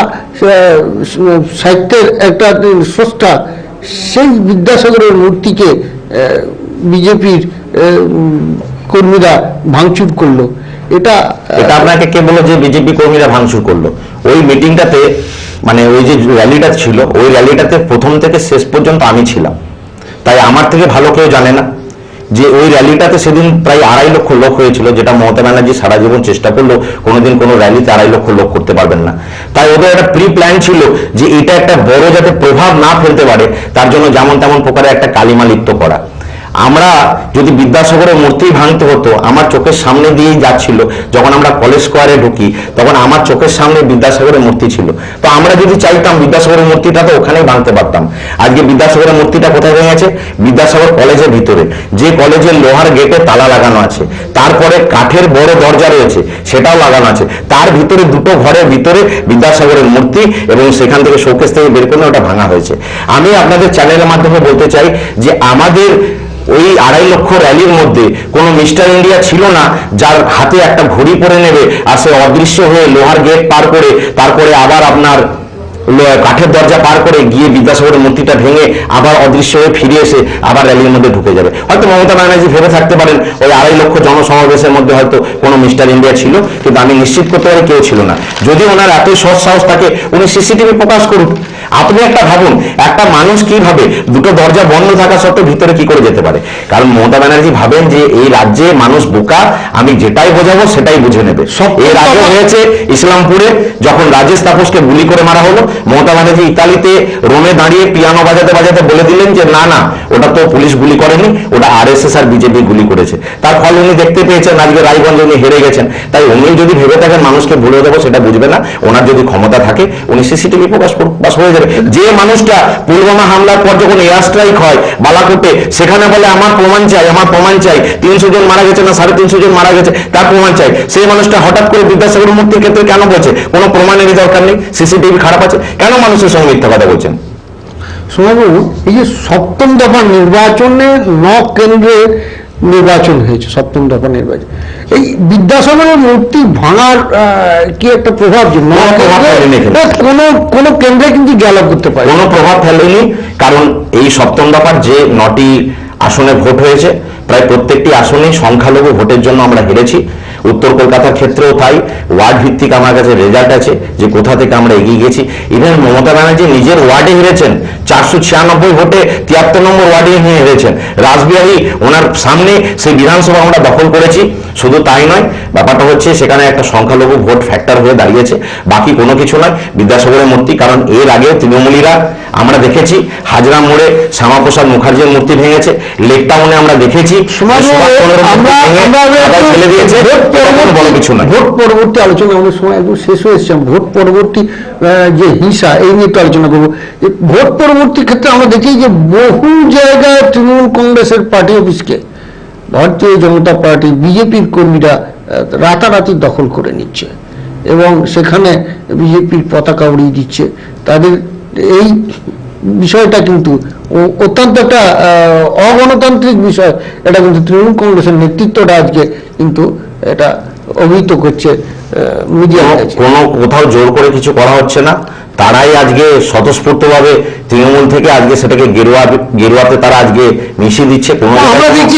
সাহিত্যের একটা স্রষ্টা, সেই বিদ্যাসাগরের মূর্তিকে বিজেপির কর্মীরা ভাঙচুর করলো। এটা আপনাকে কে বললো যে বিজেপি কর্মীরা ভাঙচুর করলো? ওই মিটিংটাতে, মানে ওই যে র্যালিটা ছিল, ওই র্যালিটাতে প্রথম থেকে শেষ পর্যন্ত আমি ছিলাম, তাই আমার থেকে ভালো কেউ জানে না যে ওই র্যালিটাতে সেদিন প্রায় 2.5 লক্ষ লোক হয়েছিল, যেটা মমতা ব্যানার্জি সারা জীবন চেষ্টা করলো কোনোদিন কোনো র্যালিতে 2.5 লক্ষ লোক করতে পারবেন না। তাই ওদের একটা প্রি প্ল্যান ছিল যে এটা একটা বড় যাতে প্রভাব না ফেলতে পারে তার জন্য যেমন তেমন প্রকারে একটা কালিমা লিপ্ত করা। আমরা যদি বিদ্যাসাগরের মূর্তি ভাঙতে হতো, আমার চোখের সামনে দিয়েই যাচ্ছিল, যখন আমরা কলেজ স্কোয়ারে ঢুকি তখন আমার চোখের সামনে বিদ্যাসাগরের মূর্তি ছিল। তো আমরা যদি চাইতাম বিদ্যাসাগরের মূর্তিটা তো ওখানেই ভাঙতে পারতাম। আজকে বিদ্যাসাগরের মূর্তিটা কোথায় ভেঙেছে? বিদ্যাসাগর কলেজের ভিতরে, যে কলেজের লোহার গেটে তালা লাগানো আছে, তারপরে কাঠের বড় দরজা রয়েছে সেটাও লাগানো আছে, তার ভিতরে 2টো ঘরের ভিতরে বিদ্যাসাগরের মূর্তি, এবং সেখান থেকে শোকেস থেকে বের করে ওটা ভাঙা হয়েছে। আমি আপনাদের চ্যানেলের মাধ্যমে বলতে চাই যে আমাদের ওই 2.5 লক্ষ র্যালির মধ্যে কোনো মিস্টার ইন্ডিয়া ছিল না যার হাতে একটা ঘড়ি পরে নেবে আর সে অদৃশ্য হয়ে লোহার গেট পার করে তারপরে আবার আপনার কাঠের দরজা পার করে গিয়ে বিদ্যাসাগরের মূর্তিটা ভেঙে আবার অদৃশ্য হয়ে ফিরে এসে আবার র্যালির মধ্যে ঢুকে যাবে। হয়তো মমতা ব্যানার্জি ভেবে থাকতে পারেন ওই 2.5 লক্ষ জনসমাবেশের মধ্যে হয়তো কোনো মিস্টার ইন্ডিয়া ছিল, কিন্তু আমি নিশ্চিত করতে পারি কেউ ছিল না। যদি ওনার এতই সৎ সাহস থাকে উনি সিসিটিভি প্রকাশ করুন। আপনি একটা ভাবুন, একটা মানুষ কিভাবে দুটো দরজা বন্ধ থাকা সত্ত্বেও ভিতরে কি করে যেতে পারে? কারণ মমতা ব্যানার্জি ভাবেন যে এই রাজ্যে মানুষ বোকা, আমি যেটাই বোঝাবো সেটাই বুঝে নেবে। এর আগে হয়েছে ইসলামপুরে, যখন রাজেশ তাপসকে গুলি করে মারা হলো, মমতা ব্যানার্জি ইতালিতে রোমে দাঁড়িয়ে পিয়ানো বাজাতে বাজাতে বলে দিলেন যে না না, ওটা তো পুলিশ গুলি করেনি, ওটা আরএসএস আর বিজেপি গুলি করেছে। তার ফল উনি দেখতে পেয়েছেন, আজকে রায়গঞ্জে উনি হেরে গেছেন। তাই উনি যদি ভেবে থাকেন মানুষকে ভুলে দেবো, সেটা বুঝবে না। ওনার যদি ক্ষমতা থাকে উনি সিসিটিভি প্রকাশ করুন, বাস হয়ে যাবে। যে মানুষটা পুলওয়ামা হামলার পর যখন এয়ার স্ট্রাইক হয় বালাকোটে, সেখানে বলে আমার প্রমাণ চাই, আমার প্রমাণ চাই, 300 জন মারা গেছে না 350 জন মারা গেছে তার প্রমাণ চাই, সেই মানুষটা হঠাৎ করে বিদ্যাসাগর মূর্তির ক্ষেত্রে কেন বলছে কোনো প্রমাণেরই দরকার নেই, সিসিটিভি খারাপ আছে, কেন মানুষের সঙ্গে মিথ্যা কথা বলছেন? সোমাবাবু, এই যে 7ম দফা নির্বাচনে 9 কেন্দ্রে নির্বাচন হয়েছে, 7ম দফা নির্বাচন, এই বিদ্যাসাগরের মূর্তি ভাঙার কি একটা প্রভাব যে কোনো কেন্দ্রে কিন্তু জয়লাভ করতে পারে? কোনো প্রভাব ফেলেনি, কারণ এই 7ম দফার যে 9টি আসনে ভোট হয়েছে, প্রায় প্রত্যেকটি আসনে সংখ্যালঘু ভোটের জন্য আমরা হেরেছি। উত্তর কলকাতার ক্ষেত্রেও তাই, ওয়ার্ড ভিত্তিক আমার কাছে রেজাল্ট আছে যে কোথা থেকে আমরা এগিয়ে গেছি। ইভেন মমতা ব্যানার্জি নিজের ওয়ার্ডে হেরেছেন, 496 ভোটে 73 নম্বর ওয়ার্ডে হেরেছেন। রাসবিহারী ওনার সামনে সেই বিধানসভা আমরা দখল করেছি। শুধু তাই নয়, ব্যাপারটা হচ্ছে সেখানে একটা সংখ্যালঘু ভোট ফ্যাক্টর হয়ে দাঁড়িয়েছে, বাকি কোনো কিছু নয়। বিদ্যাসাগরের মূর্তি, কারণ এর আগে তৃণমূলীরা আমরা দেখেছি হাজরা মোড়ে শ্যামাপ্রসাদ মুখার্জির মূর্তি ভেঙেছে, লেক টাউনে আমরা দেখেছি ফেলে দিয়েছে। ভোট পরবর্তী আলোচনা, আমাদের সময় একদম শেষ হয়েছে, ভোট পরবর্তী যে হিংসা, এই নিয়ে একটু আলোচনা করবো। ভোট পরবর্তী ক্ষেত্রে আমরা দেখি যে বহু জায়গায় তৃণমূল কংগ্রেসের পার্টি অফিসকে ভারতীয় জনতা পার্টি বিজেপির কর্মীরা রাতারাতি দখল করে নিচ্ছে এবং সেখানে বিজেপির পতাকা উড়িয়ে দিচ্ছে। তাদের এই বিষয়টা কিন্তু অত্যন্ত একটা অগণতান্ত্রিক বিষয়। এটা কিন্তু তৃণমূল কংগ্রেসের নেতৃত্বটা আজকে কিন্তু এটা অভিহিত করছে মিডিয়ার কাছে। কোনো কোথাও জোর করে কিছু করা হচ্ছে না, তারাই আজকে স্বতঃস্ফূর্তভাবে তৃণমূল থেকে আজকে সেটাকে গেরুয়াতে তারা আজকে মিশিয়ে দিচ্ছে। আমরা দেখছি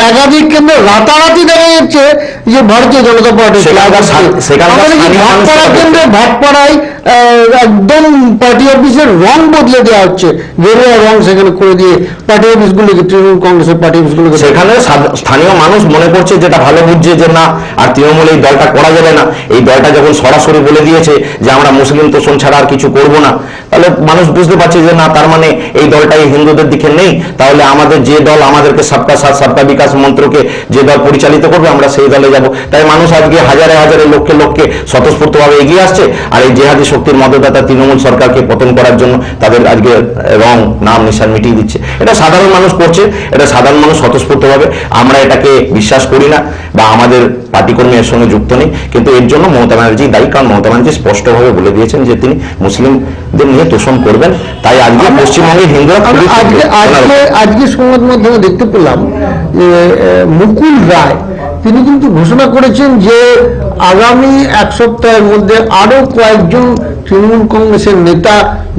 একাধিক কেন্দ্রে রাতারাতি দেখা যাচ্ছে যে ভারতীয় জনতা পার্টি কেন্দ্রে ভাটপাড়ায় একদম পার্টি অফিসের রং বদলে দেওয়া হচ্ছে, গেরুয়া রং সেখানে করে দিয়ে পার্টি অফিসগুলোকে, তৃণমূল কংগ্রেসের পার্টি অফিসগুলোকে, সেখানে স্থানীয় মানুষ মনে করছে যেটা ভালো বুঝছে যে না আর তৃণমূল এই দলটা করা যাবে না। এই দলটা যখন সরাসরি বলে দিয়েছে যে আমরা মুসলিম তোষণ ছাড়া আর কিছু করব না, তাহলে মানুষ বুঝতে পারছে যে না, তার মানে এই দলটাই হিন্দুদের দিকে নেই, তাহলে আমাদের যে দল আমাদেরকে সবকা সাথ সবকা বিকাশ মন্ত্রকে যে দল পরিচালিত করবে আমরা সেই দলে যাব। তাই মানুষ আজকে হাজারে হাজারে লক্ষে লক্ষে স্বতঃস্ফূর্তভাবে এগিয়ে আসছে। আর এই জেহাদি শক্তির মদতদাতা তৃণমূল সরকারকে পতন করার জন্য তাদের আজকে রং নাম নিশান মিটিয়ে দিচ্ছে। এটা সাধারণ মানুষ করছে, এটা সাধারণ মানুষ স্বতঃস্ফূর্তভাবে। আমরা এটাকে বিশ্বাস করি না বা আমাদের পার্টিকর্মী এর সঙ্গে যুক্ত নেই, কিন্তু এর জন্য মমতা ব্যানার্জি দায়ী। কারণ মমতা ব্যানার্জি স্পষ্টভাবে বলে দিয়েছেন যে তিনি মুসলিমদের নিয়ে তোষণ করবেন। তাই আজকে পশ্চিমবঙ্গে হিন্দুরা আজকে সংবাদ মাধ্যমে দেখতে পেলাম যে মুকুল রায় তিনি কিন্তু ঘোষণা করেছেন যে আগামী 1 সপ্তাহের মধ্যে আরো কয়েকজন তৃণমূল কংগ্রেসের নেতা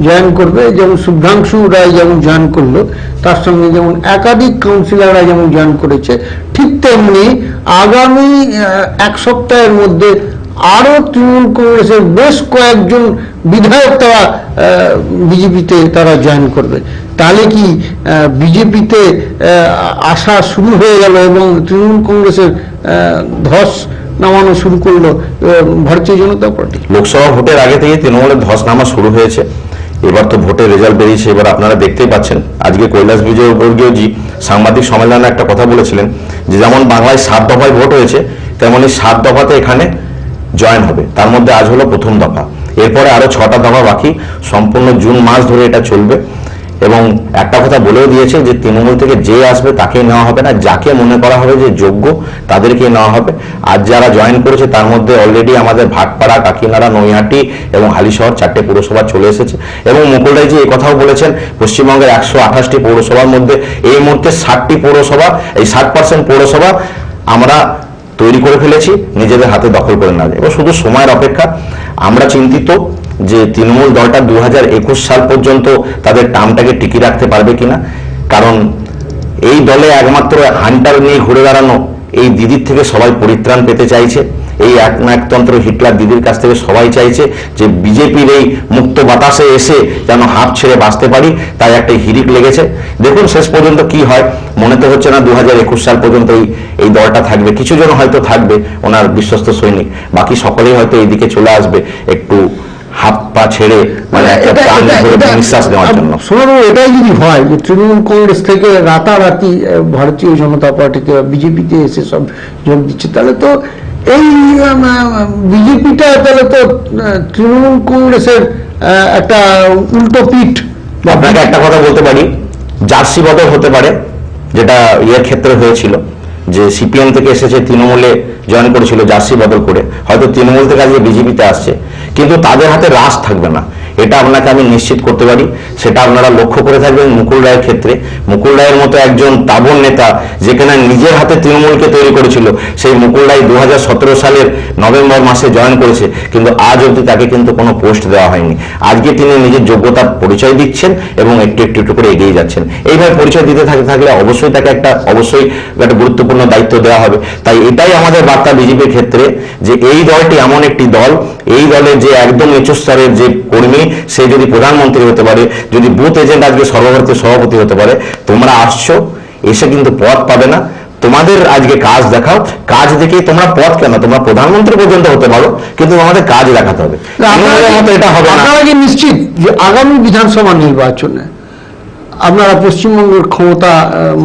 জয়েন করবে। যেমন শুভ্রাংশু রায় যেমন জয়েন করলো, তার সঙ্গে যেমন একাধিক কাউন্সিলররা যেমন জয়েন করেছে, ঠিক তেমনি আগামী 1 সপ্তাহের মধ্যে আরো তৃণমূল কংগ্রেসের বেশ কয়েকজন বিধায়ক তারা বিজেপিতে তারা জয়েন করবে। তাহলে কি বিজেপিতে আসা শুরু হয়ে গেল এবং তৃণমূল কংগ্রেসের ধস নামানো শুরু করলো ভারতীয় জনতা পার্টি? লোকসভা ভোটের আগে থেকে তৃণমূলের ধস নামা শুরু হয়েছে। এবার তো ভোটের রেজাল্ট বেরিয়েছে, এবার আপনারা দেখতেই পাচ্ছেন। আজকে কৈলাস বিজয়বর্গীয়জি সাংবাদিক সম্মেলনে একটা কথা বলেছিলেন যে যেমন বাংলায় 7 দফায় ভোট হয়েছে, তেমনি 7 দফাতে এখানে জয়েন হবে। তার মধ্যে আজ হলো প্রথম দফা, এরপরে আরো 6টা দফা বাকি। সম্পূর্ণ জুন মাস ধরে এটা চলবে। এবং একটা কথা বলেও দিয়েছে যে তৃণমূল থেকে যে আসবে তাকেই নেওয়া হবে না, যাকে মনে করা হবে যে যোগ্য তাদেরকেই নেওয়া হবে। আর যারা জয়েন করেছে তার মধ্যে অলরেডি আমাদের ভাটপাড়া, কাকিনাড়া, নৈহাটি এবং হালিশহর 4টে পৌরসভা চলে এসেছে। এবং মুকুল রায়জি এই কথাও বলেছেন পশ্চিমবঙ্গের 128টি পৌরসভার মধ্যে এই মুহূর্তে 60টি পৌরসভা, এই 60% পৌরসভা আমরা তৈরি করে ফেলেছি নিজেদের হাতে দখল করে না। এবার শুধু সময়ের অপেক্ষা। আমরা চিন্তিত যে তৃণমূল দলটা 2021 সাল পর্যন্ত তাদের টার্মটাকে টিকিয়ে রাখতে পারবে কিনা। কারণ এই দলে একমাত্র হান্টার নিয়ে ঘুরে বেড়ানো এই দিদির থেকে সবাই পরিত্রাণ পেতে চাইছে। এই একতন্ত্র হিটলার দিদির কাছ থেকে সবাই চাইছে যে বিজেপির এই মুক্ত বাতাসে এসে যেন হাঁপ ছেড়ে বাঁচতে পারি, তাই একটা হিড়িক লেগেছে। দেখুন শেষ পর্যন্ত কি হয়। মনে তো হচ্ছে না 2021 সাল পর্যন্ত এই দলটা থাকবে। কিছু জন হয়তো থাকবে ওনার বিশ্বস্ত সৈনিক, বাকি সকলেই হয়তো এইদিকে চলে আসবে একটু হাত পা ছেড়ে, মানে একটা প্রাণ ভরে নিঃশ্বাস নেওয়ার জন্য। শোনো, এটাই যদি হয় যে তৃণমূল কংগ্রেস থেকে রাতারাতি ভারতীয় জনতা পার্টিতে বা বিজেপিতে এসে সব যোগ দিচ্ছে, তাহলে তো এই বিজেপিটা তাহলে তো তৃণমূল কংগ্রেসের একটা উল্টো পিঠ। আপনাকে একটা কথা বলতে পারি, জার্সি বদল হতে পারে, যেটা ইয়ের ক্ষেত্রে হয়েছিল যে সিপিএম থেকে এসেছে তৃণমূলে জয়েন করেছিল জার্সি বদল করে, হয়তো তৃণমূল থেকে আজকে বিজেপিতে আসছে, কিন্তু তাদের হাতে রাশ থাকবে না, এটা আপনাকে আমি নিশ্চিত করতে পারি। সেটা আপনারা লক্ষ্য করে থাকবেন মুকুল রায়ের ক্ষেত্রে। মুকুল রায়ের মতো একজন তাবড় নেতা, যেখানে নিজের হাতে তৃণমূলকে তৈরি করেছিল, সেই মুকুল রায় 2017 সালের নভেম্বর মাসে জয়েন করেছে, কিন্তু আজ অবধি তাকে কিন্তু কোনো পোস্ট দেওয়া হয়নি। আজকে তিনি নিজের যোগ্যতার পরিচয় দিচ্ছেন এবং একটু একটু একটু করে এগিয়ে যাচ্ছেন। এইভাবে পরিচয় দিতে থাকলে অবশ্যই তাকে একটা গুরুত্বপূর্ণ দায়িত্ব দেওয়া হবে। তাই এটাই আমাদের বার্তা বিজেপির ক্ষেত্রে, যে এই দলটি এমন একটি দল, এই দলের যে একদম নিচু স্তরের যে কর্মী, সে যদি প্রধানমন্ত্রী হতে পারে, যদি বুথ এজেন্ট আজকে সর্বভারতীয় সভাপতি হতে পারে, তোমরা আসছো, এসে কিন্তু পদ পাবে না। তোমাদের আজকে কাজ দেখাও, কাজ দেখেই তোমরা পদ কেন, তোমরা প্রধানমন্ত্রী পর্যন্ত হতে পারো, কিন্তু তোমাদের কাজ দেখাতে হবে। এটা হবে না। আপনারা কি নিশ্চিত যে আগামী বিধানসভা নির্বাচনে আপনারা পশ্চিমবঙ্গের ক্ষমতা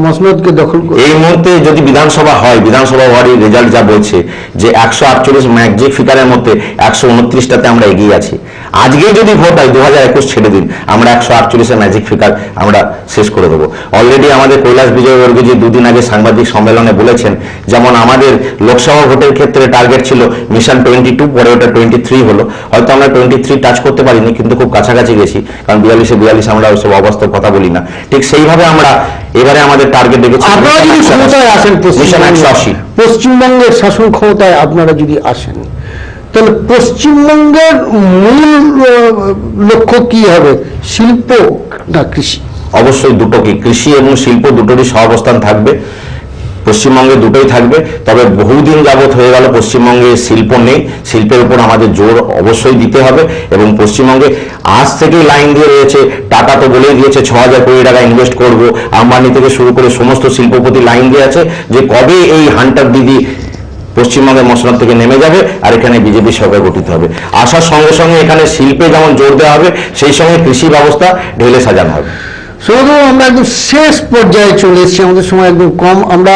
মসনদকে দখল করবেন? এই মুহূর্তে যদি বিধানসভা হয়, বিধানসভা হওয়ার রেজাল্ট যা বলছে যে 148 ম্যাজিক ফিগারের মধ্যে 129টাতে আমরা এগিয়ে আছি। আজকে যদি ভোট হয়, 2021 ছেড়ে দিন, আমরা 148-এর ম্যাজিক ফিগার আমরা শেষ করে দেবো। অলরেডি আমাদের কৈলাস বিজয়বর্গ যে দুদিন আগে সাংবাদিক সম্মেলনে বলেছেন, যেমন আমাদের লোকসভা ভোটের ক্ষেত্রে টার্গেট ছিল মিশন 22, পরে ওটা 23 হলো। হয়তো আমরা 23 টাচ করতে পারিনি, কিন্তু খুব কাছাকাছি গেছি, কারণ 42 আমরা ওইসব অবাস্তব কথা বলি না। ঠিক সেইভাবে আমরা এবারে আমাদের টার্গেট রেখেছি আপনারা যদি ক্ষমতায় আসেন, মিশন 180। পশ্চিমবঙ্গের শাসন ক্ষমতায় আপনারা যদি আসেন, তাহলে পশ্চিমবঙ্গের মূল লক্ষ্য কি হবে? শিল্প না কৃষি? অবশ্যই দুটোকে, কৃষি এবং শিল্প দুটোরই সহাবস্থান থাকবে পশ্চিমবঙ্গে, দুটোই থাকবে। তবে বহুদিন যাবৎ হয়ে গেল পশ্চিমবঙ্গে শিল্প নেই, শিল্পের উপর আমাদের জোর অবশ্যই দিতে হবে। এবং পশ্চিমবঙ্গে আজ থেকেই লাইন দিয়ে রয়েছে, টাকা তো বলেই দিয়েছে 6000 কোটি টাকা ইনভেস্ট করব, আম্বানি থেকে শুরু করে সমস্ত শিল্পপতি লাইন দিয়ে আছে যে কবে এই হান্টার দিদি পশ্চিমবঙ্গের মসনদ থেকে নেমে যাবে আর এখানে বিজেপি সরকার গঠিত হবে। আসার সঙ্গে সঙ্গে এখানে শিল্পে যেমন জোর দেওয়া হবে, সেই সঙ্গে কৃষি ব্যবস্থা ঢেলে সাজানো হবে। শুধু আমরা একদম শেষ পর্যায়ে চলে এসেছি, আমাদের সময় একদম কম। আমরা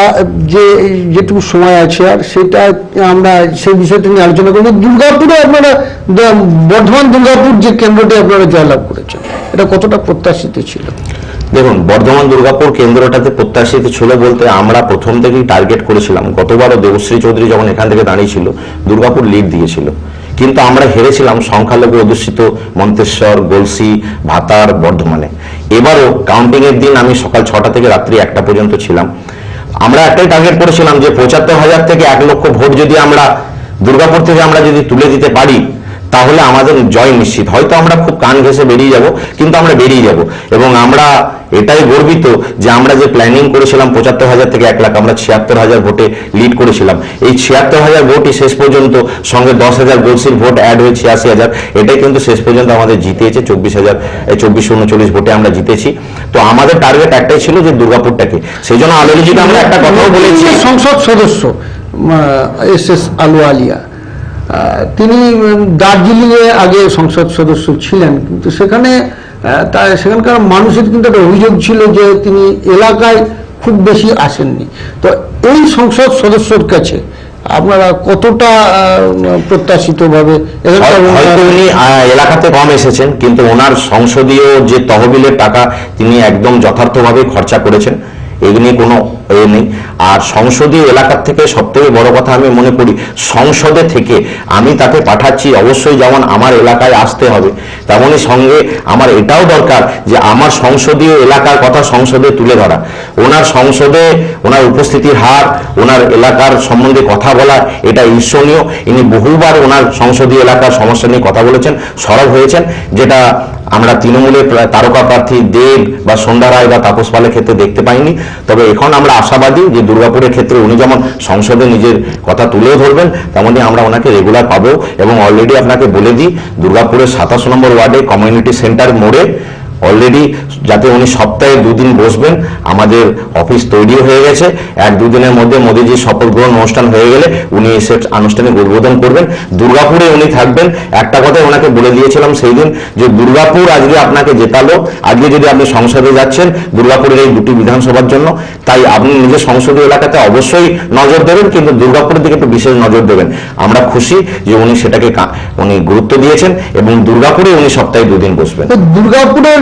যেটুকু সময় আছে আর সেটা আমরা সেই বিষয়টা নিয়ে আলোচনা করবো। দুর্গাপুরে আপনারা, বর্ধমান দুর্গাপুর যে কেন্দ্রটি আপনারা জয়লাভ করেছেন, এটা কতটা প্রত্যাশিত ছিল? দেখুন, বর্ধমান দুর্গাপুর কেন্দ্রটাতে প্রত্যাশিত ছিল বলতে আমরা প্রথম থেকেই টার্গেট করেছিলাম। গতবারও দেবশ্রী চৌধুরী যখন এখান থেকে দাঁড়িয়েছিল, দুর্গাপুর লিড দিয়েছিল, কিন্তু আমরা হেরেছিলাম সংখ্যালঘু অধ্যুষিত মন্তেশ্বর, গলসি, ভাতার, বর্ধমানে। এবারও কাউন্টিং এর দিন আমি সকাল 6টা থেকে রাত্রি 1টা পর্যন্ত ছিলাম। আমরা একটাই টার্গেট করেছিলাম যে 75,000 থেকে 1 লক্ষ ভোট যদি আমরা দুর্গাপুর থেকে আমরা যদি তুলে দিতে পারি, তাহলে আমাদের জয় নিশ্চিত। হয়তো আমরা খুব কান ঘেঁষে বেরিয়ে যাব, কিন্তু আমরা বেরিয়ে যাব। এবং আমরা এটাই গর্বিত যে আমরা যে প্ল্যানিং করেছিলাম 75,000 থেকে 1 লাখ, আমরা 76,000 ভোটে লিড করেছিলাম। এই 76,000 ভোটই শেষ পর্যন্ত, সঙ্গে 10,000 গোলসির ভোট অ্যাড হয়ে 86,000, এটাই কিন্তু শেষ পর্যন্ত আমাদের জিতেছে। 2439 ভোটে আমরা জিতেছি। তো আমাদের টার্গেট একটাই ছিল যে দুর্গাপুরটাকে, সেই জন্য আলোচিত আমরা একটা কথাও বলেছি। সংসদ সদস্য SS আলুওয়ালিয়া, তিনি দার্জিলিংয়ে আগে সংসদ সদস্য ছিলেন, কিন্তু সেখানকার মানুষের কিন্তু একটা অভিযোগ ছিল যে তিনি এলাকায় খুব বেশি আসেননি। তো এই সংসদ সদস্যর কাছে আপনারা কতটা প্রত্যাশিত ভাবে? হয়তো উনি এলাকাতে কম এসেছেন, কিন্তু ওনার সংসদীয় যে তহবিলের টাকা তিনি একদম যথার্থভাবে খরচা করেছেন। এই নিয়ে কোনো নেই। আর সংসদীয় এলাকার থেকে সবথেকে বড় কথা আমি মনে করি, সংসদে থেকে আমি তাকে পাঠাচ্ছি, অবশ্যই যেমন আমার এলাকায় আসতে হবে, তেমনই সঙ্গে আমার এটাও দরকার যে আমার সংসদীয় এলাকার কথা সংসদে তুলে ধরা। ওনার সংসদে ওনার উপস্থিতির হার, ওনার এলাকার সম্বন্ধে কথা বলা, এটা ঈর্ষণীয়। ইনি বহুবার ওনার সংসদীয় এলাকার সমস্যা নিয়ে কথা বলেছেন, সরব হয়েছেন, যেটা আমরা তৃণমূলের তারকা প্রার্থী দেব বা সন্ধ্যা রায় বা তাপস পালের ক্ষেত্রে দেখতে পাইনি। তবে এখন আমরা আশাবাদী যে দুর্গাপুরের ক্ষেত্রে উনি যেমন সংসদে নিজের কথা তুলেও ধরবেন, তেমনই আমরা ওনাকে রেগুলার পাবো। এবং অলরেডি আপনাকে বলে দিই, দুর্গাপুরের 27 নম্বর ওয়ার্ডে কমিউনিটি সেন্টার মোড়ে অলরেডি যাতে উনি সপ্তাহে 2 দিন বসবেন, আমাদের অফিস তৈরি হয়ে গেছে। 1-2 দিনের মধ্যে মোদীজির শপথ গ্রহণ অনুষ্ঠান হয়ে গেলে উনি এসে আনুষ্ঠানিক উদ্বোধন করবেন। দুর্গাপুরে উনি থাকবেন। একটা কথাই ওনাকে বলে দিয়েছিলাম সেই দিন, যে দুর্গাপুর আজকে আপনাকে জেতালো, আজকে যদি আপনি সংসদে যাচ্ছেন দুর্গাপুরের এই 2টি বিধানসভার জন্য, তাই আপনি নিজের সংসদীয় এলাকাতে অবশ্যই নজর দেবেন, কিন্তু দুর্গাপুরের দিকে একটু বিশেষ নজর দেবেন। আমরা খুশি যে উনি সেটাকে উনি গুরুত্ব দিয়েছেন এবং দুর্গাপুরে উনি সপ্তাহে 2 দিন বসবেন। দুর্গাপুরের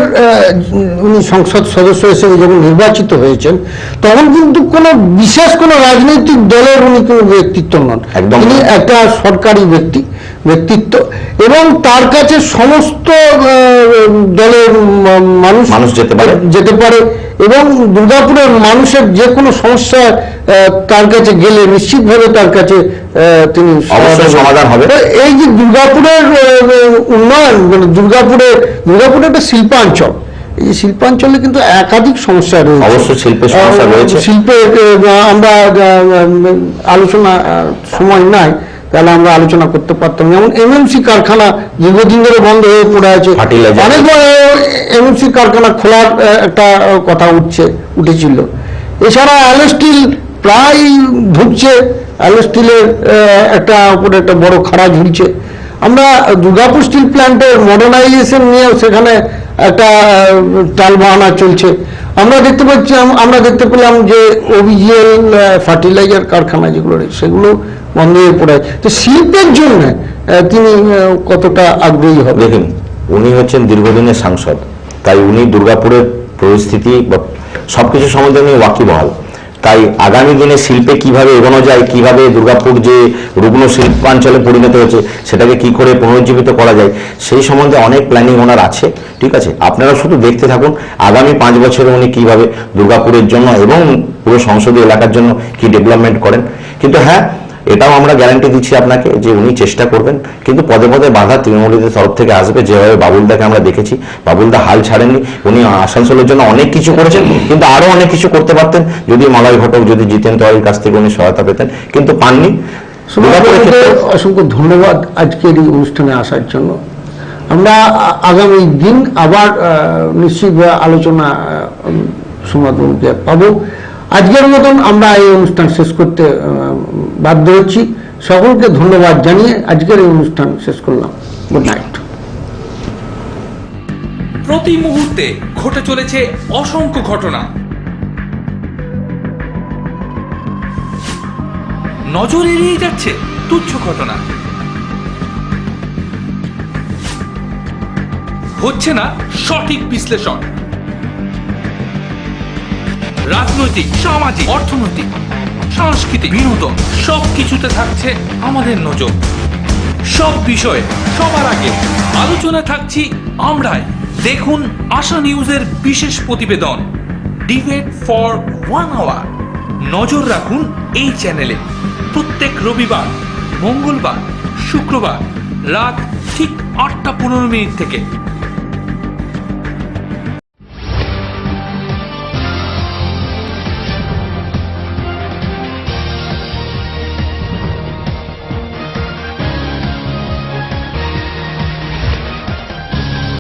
উনি সংসদ সদস্য হিসেবে যখন নির্বাচিত হয়েছেন, তখন কিন্তু কোনো বিশেষ কোনো রাজনৈতিক দলের উনি কোনো ব্যক্তিত্ব নন, তিনি একটা সরকারি ব্যক্তিত্ব, এবং তার কাছে সমস্ত দলের মানুষ যেতে পারে এবং দুর্গাপুরের মানুষের যে কোনো সমস্যা তার কাছে গেলে নিশ্চিতভাবে তার কাছে তিনি সমাধান হবে। এই যে দুর্গাপুরের উন্নয়ন, মানে দুর্গাপুরে একটা শিল্পাঞ্চল, এই শিল্পাঞ্চলে কিন্তু একাধিক সমস্যা রয়েছে। অবশ্যই শিল্পের সমস্যা রয়েছে। শিল্পে আমরা আলোচনা সময় নাই, তাহলে আমরা আলোচনা করতে পারতাম। যেমন এমএমসি কারখানা দীর্ঘদিন ধরে বন্ধ হয়ে পড়ে আছে, অনেক এমএমসি কারখানা খোলার একটা কথা উঠেছিল। এছাড়া অ্যালো স্টিল প্রায় ঢুকছে, অ্যালো স্টিলের উপরে একটা বড় খাড়া ঝুলছে। আমরা দুর্গাপুর স্টিল প্ল্যান্টের মডার্নাইজেশন নিয়েও সেখানে একটা টাল বাহানা চলছে। আমরা দেখতে পেলাম যে ওবিজিএল ফার্টিলাইজার কারখানা যেগুলো সেগুলো বন্ধ হয়ে পড়ে। তো শিল্পের জন্য তিনি কতটা আগ্রহী হবে? দেখুন, উনি হচ্ছেন দীর্ঘদিনের সাংসদ, তাই উনি দুর্গাপুরের পরিস্থিতি বা সবকিছু সম্বন্ধে উনি ওয়াকিবহাল। তাই আগামী দিনে শিল্পে কিভাবে এগোনো যায়, কিভাবে দুর্গাপুর যে রুগ্ন শিল্পাঞ্চলে পরিণত হয়েছে সেটাকে কি করে পুনরুজ্জীবিত করা যায়, সেই সম্বন্ধে অনেক প্ল্যানিং ওনার আছে। ঠিক আছে, আপনারা শুধু দেখতে থাকুন আগামী 5 বছরে উনি কিভাবে দুর্গাপুরের জন্য এবং পুরো সংসদীয় এলাকার জন্য কি ডেভেলপমেন্ট করেন। কিন্তু হ্যাঁ, এটাও আমরা গ্যারান্টি দিচ্ছি আপনাকে যে উনি চেষ্টা করবেন, কিন্তু পদে পদে বাধা তৃণমূলীদের তরফ থেকে আসবে। যেভাবে বাবুলদাকে আমরা দেখেছি, বাবুলদা হাল ছাড়েননি, উনি আসানসোলের জন্য অনেক কিছু করেছেন, কিন্তু আরো অনেক কিছু করতে পারতেন যদি মালয় ঘটক, যদি জিতেন তয়ের কাছ থেকে উনি সহায়তা পেতেন, কিন্তু পাননি। অসংখ্য ধন্যবাদ আজকের এই অনুষ্ঠানে আসার জন্য। আমরা আগামী দিন আবার নিশ্চিত আলোচনা সমাধানকে পাবো। আজকের মতন আমরা এই অনুষ্ঠান শেষ করতে বাধ্য হচ্ছি। সকলকে ধন্যবাদ জানিয়ে আজকের এই অনুষ্ঠান শেষ করলাম। Good night. প্রতি মুহূর্তে ঘটে চলেছে অসংখ্য ঘটনা, নজর এড়িয়ে যাচ্ছে তুচ্ছ ঘটনা, হচ্ছে না সঠিক বিশ্লেষণ। রাজনৈতিক, সামাজিক, অর্থনৈতিক, সাংস্কৃতিক, বিনোদন সবকিছুতে থাকছে আমাদের নজর। সব বিষয়ে সবার আগে আলোচনা থাকছি আমরাই। দেখুন আশা নিউজের বিশেষ প্রতিবেদন ডিবেট ফর 1 আওয়ার। নজর রাখুন এই চ্যানেলে প্রত্যেক রবিবার, মঙ্গলবার, শুক্রবার রাত ঠিক 8টা 15 মিনিট থেকে।